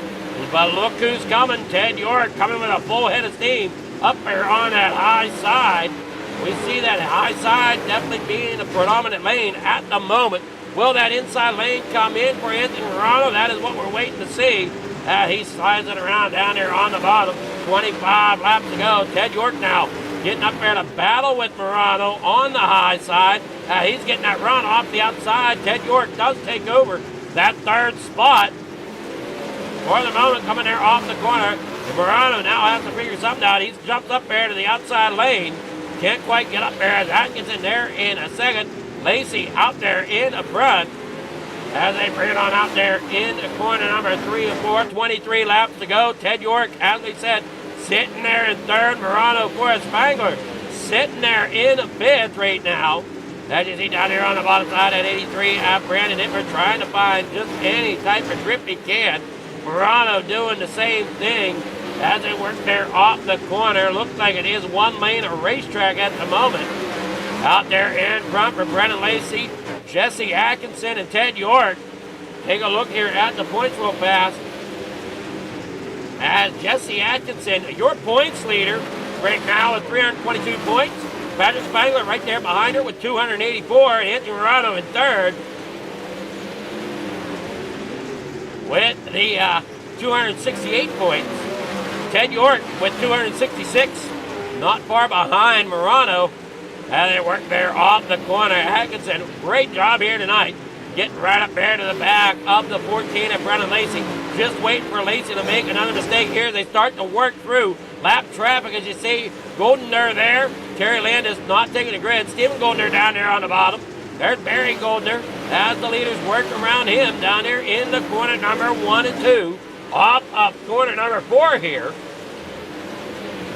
But look who's coming. Ted York coming with a full head of steam up there on that high side. We see that high side definitely being the predominant lane at the moment. Will that inside lane come in for Anthony Morano? That is what we're waiting to see. He slides it around down there on the bottom. 25 laps to go. Ted York now getting up there to battle with Morano on the high side. He's getting that run off the outside. Ted York does take over that 3rd spot. For the moment, coming there off the corner. Morano now has to figure something out. He's jumped up there to the outside lane. Can't quite get up there as Atkinson there in a second. Lacey out there in the front. As they bring it on out there in the corner number 3 and 4. 23 laps to go. Ted York, as we said, sitting there in 3rd. Morano, Forrest Spangler sitting there in 5th right now. As you see down here on the bottom side at 83, Brandon Dittmer trying to find just any type of grip he can. Morano doing the same thing as they work there off the corner. Looks like it is one lane of racetrack at the moment. Out there in front for Brennan Lacey, Jesse Atkinson, and Ted York. Take a look here at the points real fast. As Jesse Atkinson, your points leader, right now with 322 points. Patrick Spangler right there behind her with 284, and Anthony Morano in 3rd. With the 268 points. Ted York with 266, not far behind Morano. And they work there off the corner. Atkinson, great job here tonight. Getting right up there to the back of the 14 of Brennan Lacey. just waiting for Lacey to make another mistake here. They start to work through lap traffic, as you see. Goldner there. Terry Landis not taking the grid. Stephen Goldner down there on the bottom. There's Barry Goldner as the leaders work around him down there in the corner number 1 and 2. Off of corner number 4 here.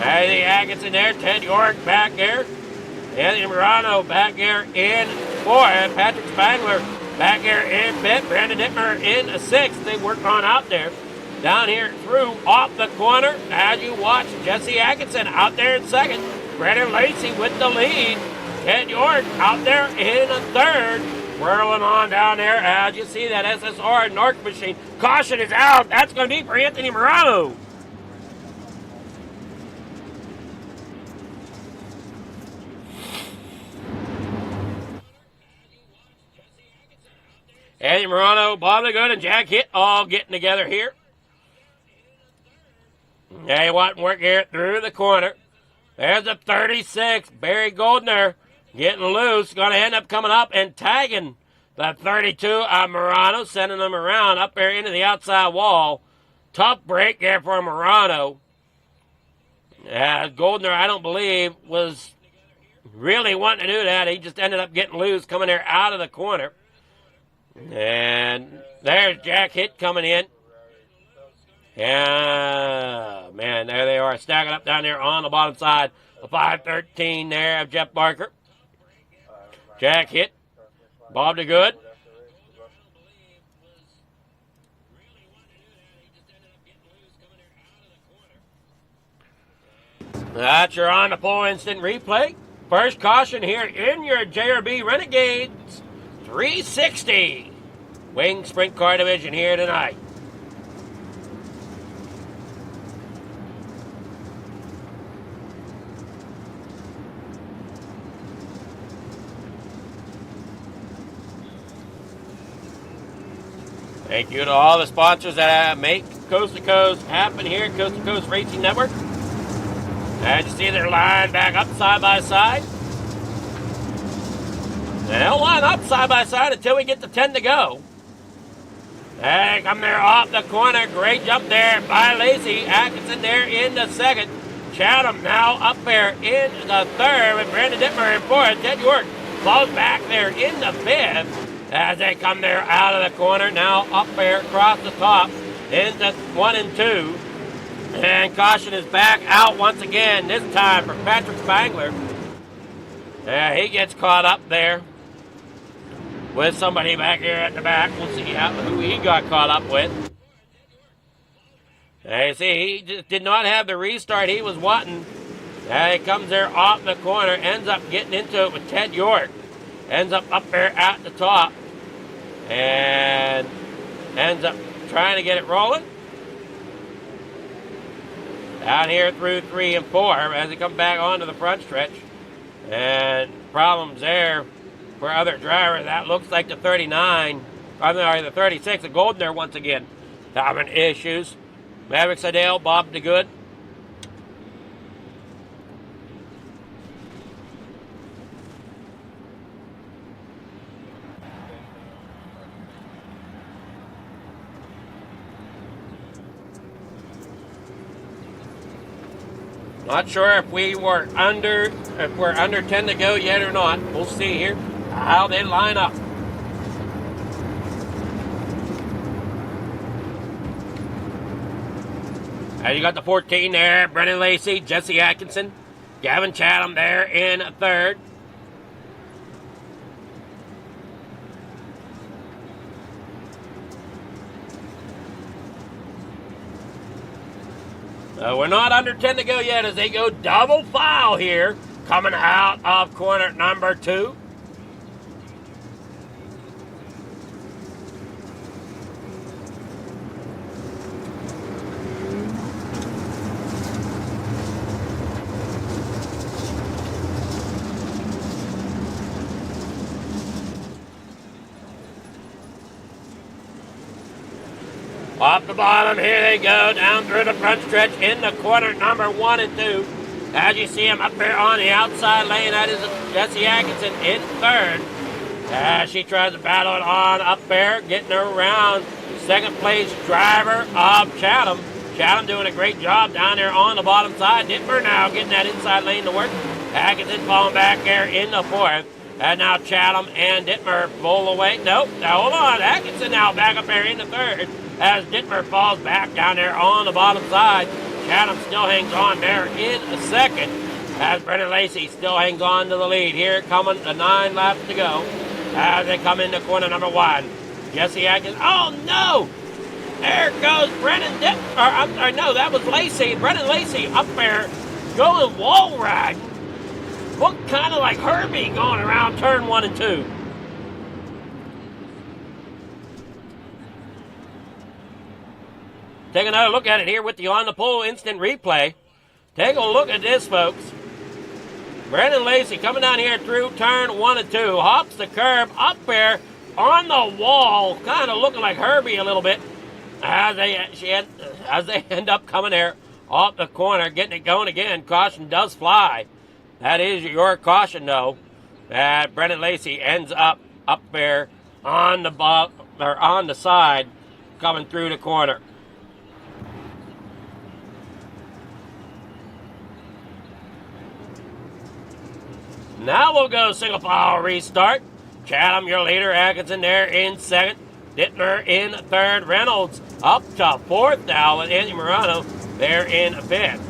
Eddie Atkinson there. Ted York back there. Anthony Morano back there in 4th. Patrick Spangler back here in 5th. Brandon Dittmer in 6th. They work on out there. Down here through off the corner as you watch Jesse Atkinson out there in 2nd. Brandon Lacey with the lead. Ted York out there in 3rd. Whirling on down there as you see that SSR Nork machine. Caution is out. That's going to be for Anthony Morano. Anthony Morano, Bob LeGood, and Jack Hitt all getting together here. They want to work here through the corner. There's a 36, Barry Goldner getting loose. Going to end up coming up and tagging the 32 of Morano, sending them around up there into the outside wall. Tough break there for Morano. Goldner, I don't believe, was really wanting to do that. He just ended up getting loose, coming there out of the corner. And there's Jack Hitt coming in. Yeah, man, there they are, stacking up down there on the bottom side. The 513 there of Jeff Barker. Jack Hitt. Bob DeGood. That's your on the pole instant replay. First caution here in your JRB Renegades 360 Wing Sprint Car Division here tonight. Thank you to all the sponsors that make Coast to Coast happen here at Coast to Coast Racing Network. As you see, they're lined back up side by side. They'll line up side by side until we get to 10 to go. They come there off the corner. Great jump there by Lacey. Atkinson there in the 2nd. Chatham now up there in the 3rd with Brandon Dittmer in 4th. Ted York falls back there in the 5th. As they come there out of the corner, now up there across the top into 1 and 2. And caution is back out once again, this time for Patrick Spangler. He gets caught up there with somebody back here at the back. We'll see who he got caught up with. You see, he just did not have the restart he was wanting. He comes there off the corner, ends up getting into it with Ted York. Ends up there at the top and ends up trying to get it rolling. Down here through 3 and 4 as they come back onto the front stretch. And problems there for other drivers. That looks like the 39, the 36, the Goldner once again having issues. Maverick Sidale, Bob DeGood. Not sure if we're under 10 to go yet or not. We'll see here how they line up. Now you got the 14 there, Brennan Lacey, Jesse Atkinson, Gavin Chatham there in 3rd. We're not under 10 to go yet as they go double file here, coming out of corner number 2. Off the bottom, here they go, down through the front stretch in the corner number 1 and 2. As you see him up there on the outside lane, that is Jesse Atkinson in 3rd. She tries to battle it on up there, getting her around. Second place driver of Chatham. Chatham doing a great job down there on the bottom side. Dittmer now getting that inside lane to work. Atkinson falling back there in the fourth. And now Chatham and Dittmer pull away. Nope, now hold on. Atkinson now back up there in the third as Dittmer falls back down there on the bottom side. Chatham still hangs on there in the second as Brennan Lacey still hangs on to the lead. Here coming the 9 laps to go as they come into corner number 1. Jesse Atkinson. Oh no! There goes Brennan I'm sorry, no, that was Lacey. Brennan Lacey up there going wall riding. Looked kind of like Herbie going around turn 1 and 2. Take another look at it here with the on the pole instant replay. Take a look at this, folks. Brennan Lacey coming down here through turn 1 and 2. Hops the curb up there on the wall, kind of looking like Herbie a little bit. As they end up coming there off the corner, getting it going again. Caution does fly. That is your caution, though. Brennan Lacey ends up there on the side, coming through the corner. Now we'll go single file restart. Chatham, your leader. Atkinson there in second. Dittmer in third. Reynolds up to fourth now with Andy Morano there in fifth.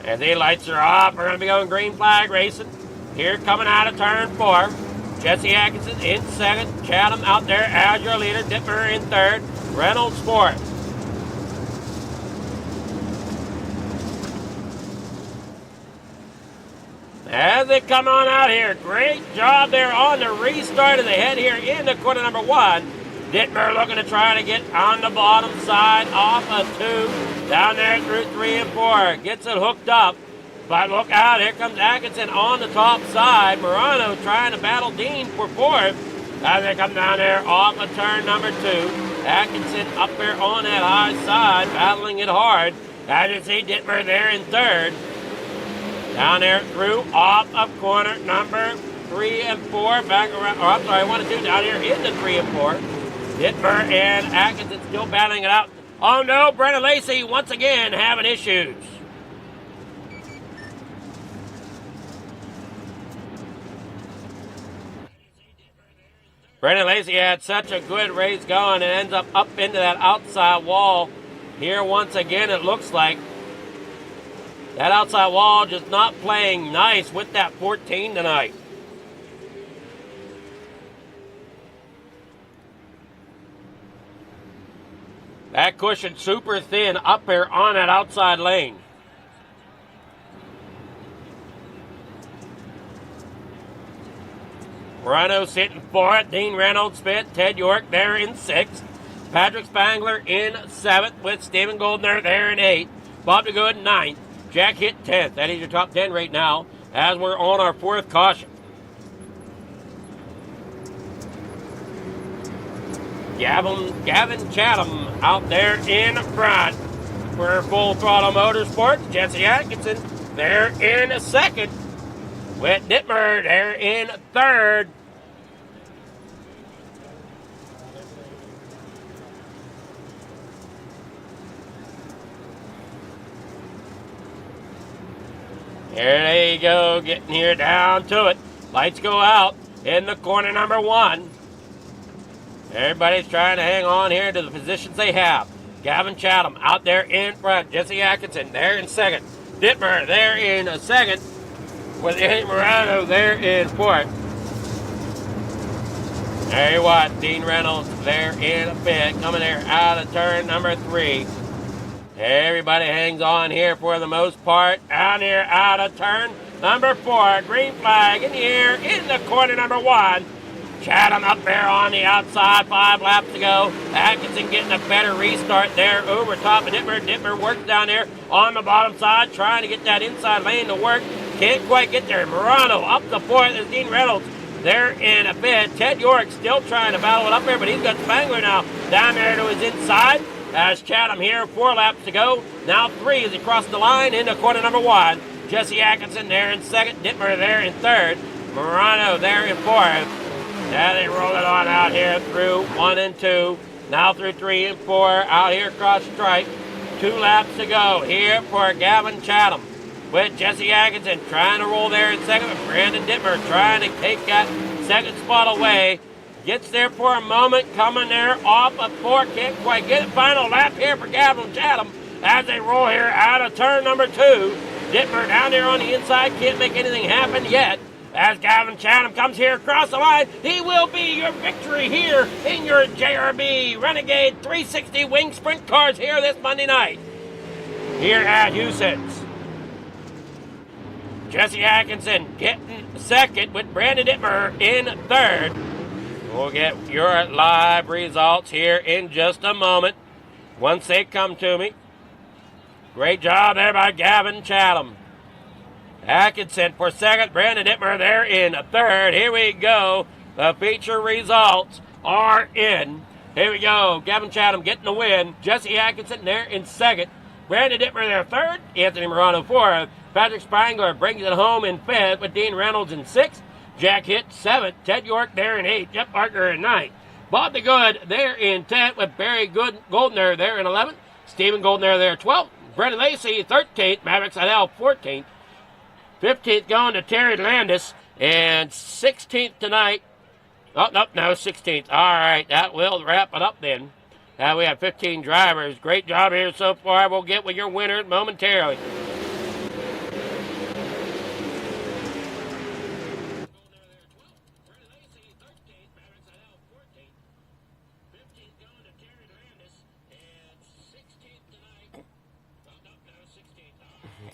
As the lights are off, we're going to be going green flag racing. Here coming out of turn 4. Jesse Atkinson in second. Chatham out there as your leader. Dittmer in third. Reynolds fourth. As they come on out here, great job there on the restart as they head here into corner number 1. Dittmer looking to try to get on the bottom side off of 2. Down there through 3 and 4. Gets it hooked up. But look out, here comes Atkinson on the top side. Morano trying to battle Dean for fourth. As they come down there off of turn number 2. Atkinson up there on that high side, battling it hard. As you see Dittmer there in third. Down there through off of corner number 3 and 4. Back around, I'm sorry, 1 and 2 down here into 3 and 4. Dittmer and Atkinson still battling it out. Oh no, Brennan Lacey once again having issues. Brennan Lacey had such a good race going and ends up into that outside wall. Here once again it looks like. That outside wall just not playing nice with that 14 tonight. That cushion super thin up there on that outside lane. Morano sitting fourth. Dean Reynolds fifth. Ted York there in sixth. Patrick Spangler in seventh with Stephen Goldner there in eighth. Bob DeGood ninth. Jack Hitt 10th. That is your top 10 right now as we're on our fourth caution. Gavin Chatham out there in front for Full Throttle Motorsports. Jesse Atkinson there in second with Dittmer there in third. Here they go, getting here down to it. Lights go out in the corner number 1. Everybody's trying to hang on here to the positions they have. Gavin Chatham out there in front. Jesse Atkinson there in second. Dittmer there in second. With Andy Morano there in fourth. There you what, Dean Reynolds there in fifth. Coming there out of turn number 3. Everybody hangs on here for the most part. Out here out of turn number 4. Green flag in the air in the corner, number 1. Chatham up there on the outside, 5 laps to go. Atkinson getting a better restart there over top of Dittmer. Dittmer works down there on the bottom side, trying to get that inside lane to work. Can't quite get there. Morano up the 4th. There's Dean Reynolds there in a 5th. Ted York still trying to battle it up there, but he's got Spangler now down there to his inside. As Chatham here, 4 laps to go. Now 3 as he crosses the line into corner number 1. Jesse Atkinson there in 2nd. Dittmer there in 3rd. Morano there in 4th. Now they roll it on out here through 1 and 2. Now through 3 and 4. Out here across the stripe. 2 laps to go here for Gavin Chatham. With Jesse Atkinson trying to roll there in 2nd. With Brandon Dittmer trying to take that 2nd spot away. Gets there for a moment. Coming there off of 4. Can't quite get it. Final lap here for Gavin Chatham as they roll here out of turn number 2. Dittmer down there on the inside. Can't make anything happen yet. As Gavin Chatham comes here across the line, he will be your victory here in your JRB Renegade 360 Wing Sprint Cars here this Monday night. Here at Houston's. Jesse Atkinson getting 2nd with Brandon Dittmer in 3rd. We'll get your live results here in just a moment once they come to me. Great job there by Gavin Chatham. Atkinson for 2nd, Brandon Dittmer there in 3rd. Here we go. The feature results are in. Here we go. Gavin Chatham getting the win. Jesse Atkinson there in 2nd. Brandon Dittmer there 3rd. Anthony Morano 4th. Patrick Spangler brings it home in 5th with Dean Reynolds in 6th. Jack Hitt 7th. Ted York there in 8th. Jeff Parker in 9th. Bob the Good there in 10th with Barry Goldner there in 11th. Stephen Goldner there 12th. Brendan Lacey 13th. Maverick Seidel 14th. 15th going to Terry Landis, and 16th tonight. Oh, no, 16th. All right, that will wrap it up then. We have 15 drivers. Great job here so far. We'll get with your winners momentarily.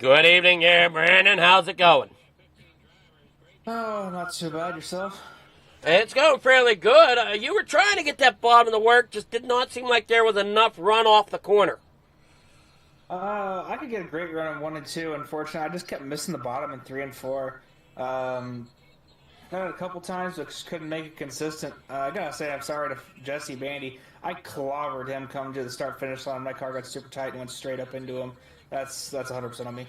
Good evening there, Brandon. How's it going? Oh, not too bad. Yourself? It's going fairly good. You were trying to get that bottom to work. Just did not seem like there was enough run off the corner. I could get a great run on 1 and 2. Unfortunately, I just kept missing the bottom in 3 and 4. Done it a couple times, but just couldn't make it consistent. I gotta say, I'm sorry to Jesse Bandy. I clobbered him coming to the start-finish line. My car got super tight and went straight up into him. That's 100% on me.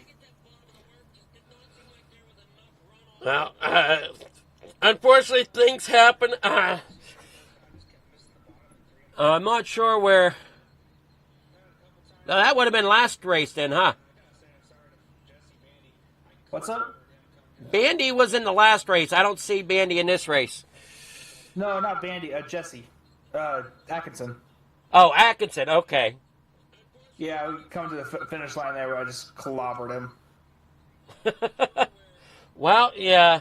Well, unfortunately, things happen. I'm not sure where. Now, that would have been last race then, huh? What's up? Bandy was in the last race. I don't see Bandy in this race. No, not Bandy. Jesse. Atkinson. Oh, Atkinson. Okay. Yeah, we come to the finish line there where I just clobbered him. Well, yeah.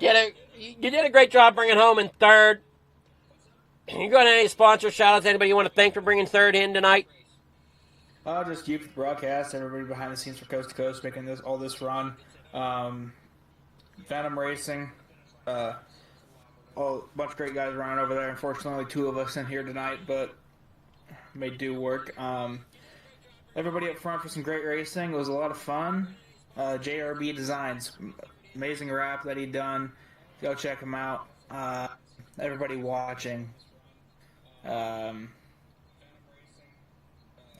You did a great job bringing home in 3rd. You got any sponsor shout-outs? Anybody you want to thank for bringing 3rd in tonight? Just you for the broadcast, everybody behind the scenes for Coast to Coast making all this run. Venom Racing, a bunch of great guys running over there. Unfortunately, only 2 of us in here tonight, but made do work. Everybody up front for some great racing. It was a lot of fun. JRB Designs, amazing wrap that he done. Go check him out. Everybody watching. I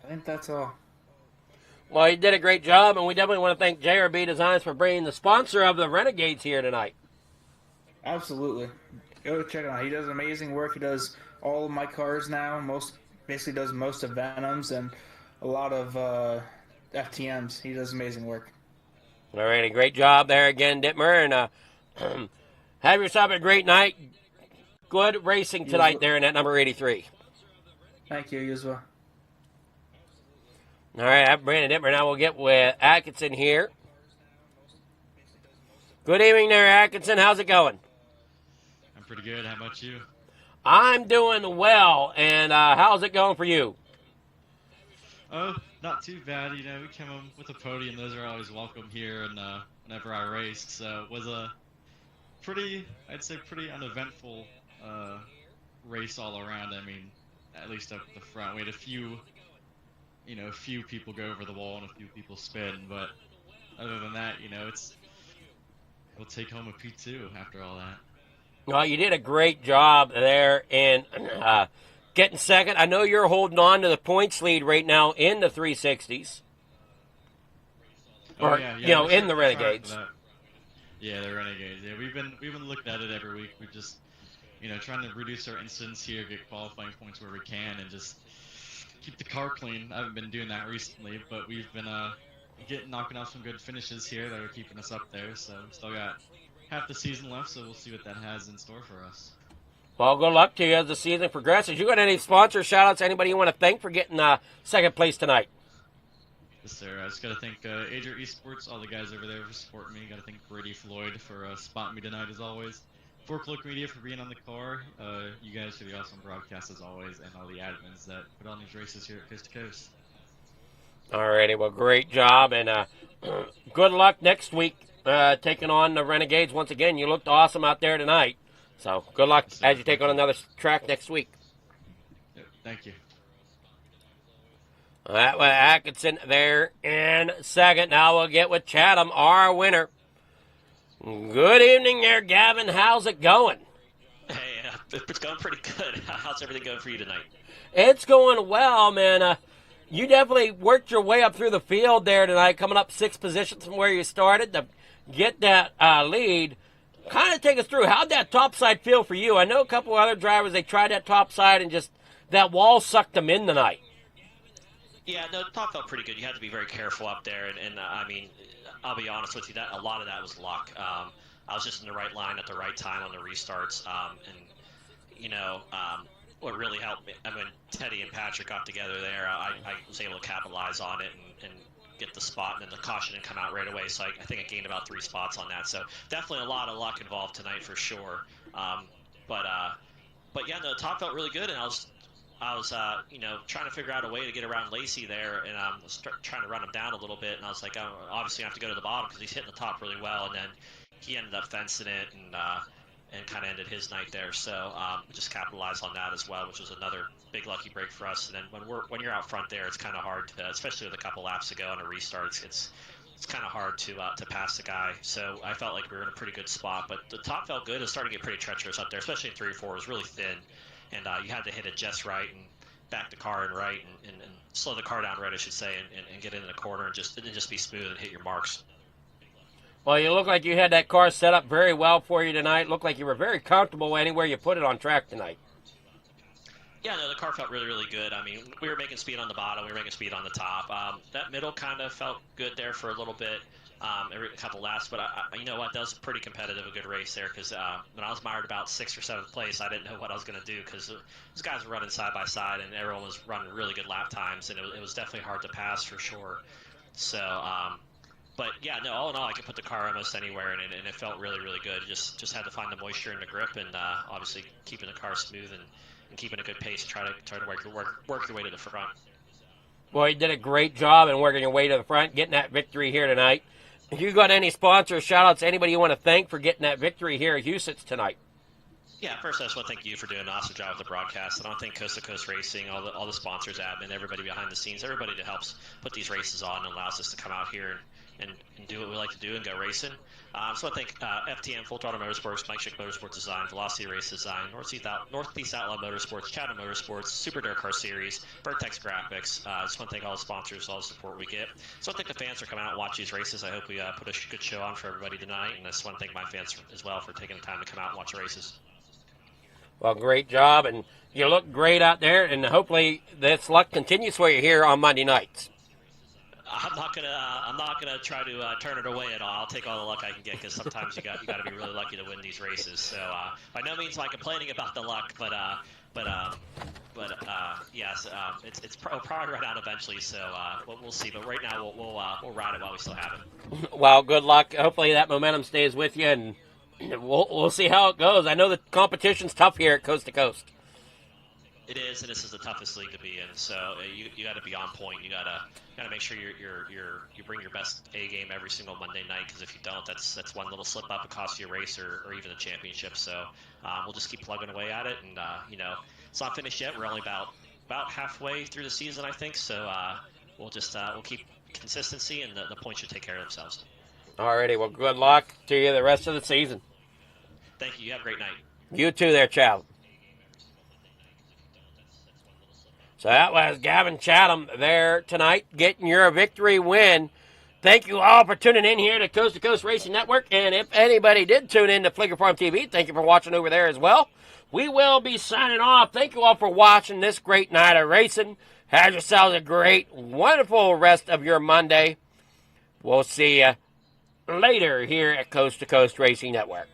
think that's all. Well, you did a great job, and we definitely want to thank JRB Designs for bringing the sponsor of the Renegades here tonight. Absolutely. Go check it out. He does amazing work. He does all of my cars now. Basically does most of Venom's and a lot of FTM's. He does amazing work. All right, a great job there again, Dittmer, and have yourself a great night. Good racing tonight there in that number 83. Thank you, you as well. All right, I'm Brandon Dittmer. Now we'll get with Atkinson here. Good evening there, Atkinson. How's it going? I'm pretty good. How about you? I'm doing well, and how's it going for you? not too bad. You know, we came home with a podium. Those are always welcome here, and whenever I raced, so it was a I'd say pretty uneventful race all around. I mean, at least up the front, we had a few people go over the wall and a few people spin, but other than that, you know, we'll take home a P2 after all that. Well, you did a great job there in getting second. I know you're holding on to the points lead right now in the 360s. Oh, or, yeah, you know, in the trying for Renegades. that. Yeah, the Renegades. Yeah, we've been looking at it every week. We're just, you know, trying to reduce our incidents here, get qualifying points where we can, and just keep the car clean. I haven't been doing that recently, but we've been knocking off some good finishes here that are keeping us up there. So we still got half the season left, so we'll see what that has in store for us. Well, good luck to you as the season progresses. You got any sponsor shout-outs, anybody you want to thank for getting second place tonight? Yes, sir. I just got to thank Adria Esports, all the guys over there for supporting me. Got to thank Brady Floyd for spotting me tonight, as always. Forklook Media for being on the car. You guys for the awesome broadcast, as always, and all the admins that put on these races here at Coast to Coast. Alrighty, well, great job, and good luck next week taking on the Renegades. Once again, you looked awesome out there tonight. So good luck as you take on another track next week. Yep, thank you. That was Atkinson there in second. Now we'll get with Chatham, our winner. Good evening there, Gavin. How's it going? Hey, it's going pretty good. How's everything going for you tonight? It's going well, man. You definitely worked your way up through the field there tonight, coming up 6 positions from where you started to get that lead. Kind of take us through. How'd that topside feel for you? I know a couple other drivers, they tried that topside and just that wall sucked them in tonight. Yeah, no, the top felt pretty good. You had to be very careful up there, and I mean, I'll be honest with you, that a lot of that was luck. I was just in the right line at the right time on the restarts, and you know, what really helped me, I mean, Teddy and Patrick got together there. I was able to capitalize on it and get the spot, and then the caution didn't come out right away, so I think I gained about 3 spots on that. So definitely a lot of luck involved tonight for sure. But yeah, no, the top felt really good, and I was you know, trying to figure out a way to get around Lacey there, and was trying to run him down a little bit, and I was like, oh, obviously I have to go to the bottom because he's hitting the top really well, and then he ended up fencing it and kind of ended his night there. So just capitalized on that as well, which was another big lucky break for us. And then when you're out front there, it's kind of hard to, especially with a couple laps to go on a restart, it's kind of hard to pass the guy. So I felt like we were in a pretty good spot, but the top felt good. It started to get pretty treacherous up there, especially in 3 or 4. It was really thin. And you had to hit it just right and back the car in right and slow the car down right, I should say, and get in the corner and just be smooth and hit your marks. Well, you look like you had that car set up very well for you tonight. Looked like you were very comfortable anywhere you put it on track tonight. Yeah, no, the car felt really, really good. I mean, we were making speed on the bottom. We were making speed on the top. That middle kind of felt good there for a little bit. Every couple laps, but you know what? That was a pretty competitive, a good race there. Because when I was mired about 6th or 7th place, I didn't know what I was going to do because those guys were running side by side, and everyone was running really good lap times, and it was definitely hard to pass for sure. So, but yeah, no, all in all, I could put the car almost anywhere, and it felt really, really good. Just had to find the moisture in the grip, and obviously keeping the car smooth and keeping a good pace. Try to work your way to the front. Well, you did a great job in working your way to the front, getting that victory here tonight. If you got any sponsors, shout-outs, anybody you want to thank for getting that victory here at Houston tonight? Yeah, first I just want to thank you for doing an awesome job with the broadcast. And I want to thank Coast to Coast Racing, all the sponsors, admin, everybody behind the scenes, everybody that helps put these races on and allows us to come out here and do what we like to do and go racing. So I want to thank FTM, Full Throttle Motorsports, Mike Schick Motorsports Design, Velocity Race Design, Northeast Outlaw Motorsports, Chatham Motorsports, Super Dirt Car Series, Vertex Graphics. I just want to thank all the sponsors, all the support we get. So I want to thank the fans for coming out and watch these races. I hope we put a good show on for everybody tonight. And I just want to thank my fans as well for taking the time to come out and watch the races. Well, great job, and you look great out there, and hopefully this luck continues for you here on Monday nights. I'm not gonna try to turn it away at all. I'll take all the luck I can get because sometimes you got to be really lucky to win these races. So by no means am I complaining about the luck, but yes, it's probably run out eventually. So we'll see. But right now we'll ride it while we still have it. Well, good luck. Hopefully that momentum stays with you, and we'll see how it goes. I know the competition's tough here at Coast to Coast. It is, and this is the toughest league to be in. So you got to be on point. You got to make sure you bring your best A game every single Monday night. Because if you don't, that's one little slip up, it costs you a race or even a championship. So we'll just keep plugging away at it, and it's not finished yet. We're only about halfway through the season, I think. So we'll keep consistency, and the points should take care of themselves. Alrighty, well, good luck to you the rest of the season. Thank you. You have a great night. You too there, Chatham. So that was Gavin Chatham there tonight, getting your victory win. Thank you all for tuning in here to Coast Racing Network. And if anybody did tune in to Flicker Farm TV, thank you for watching over there as well. We will be signing off. Thank you all for watching this great night of racing. Have yourselves a great, wonderful rest of your Monday. We'll see you later here at Coast to Coast Racing Network.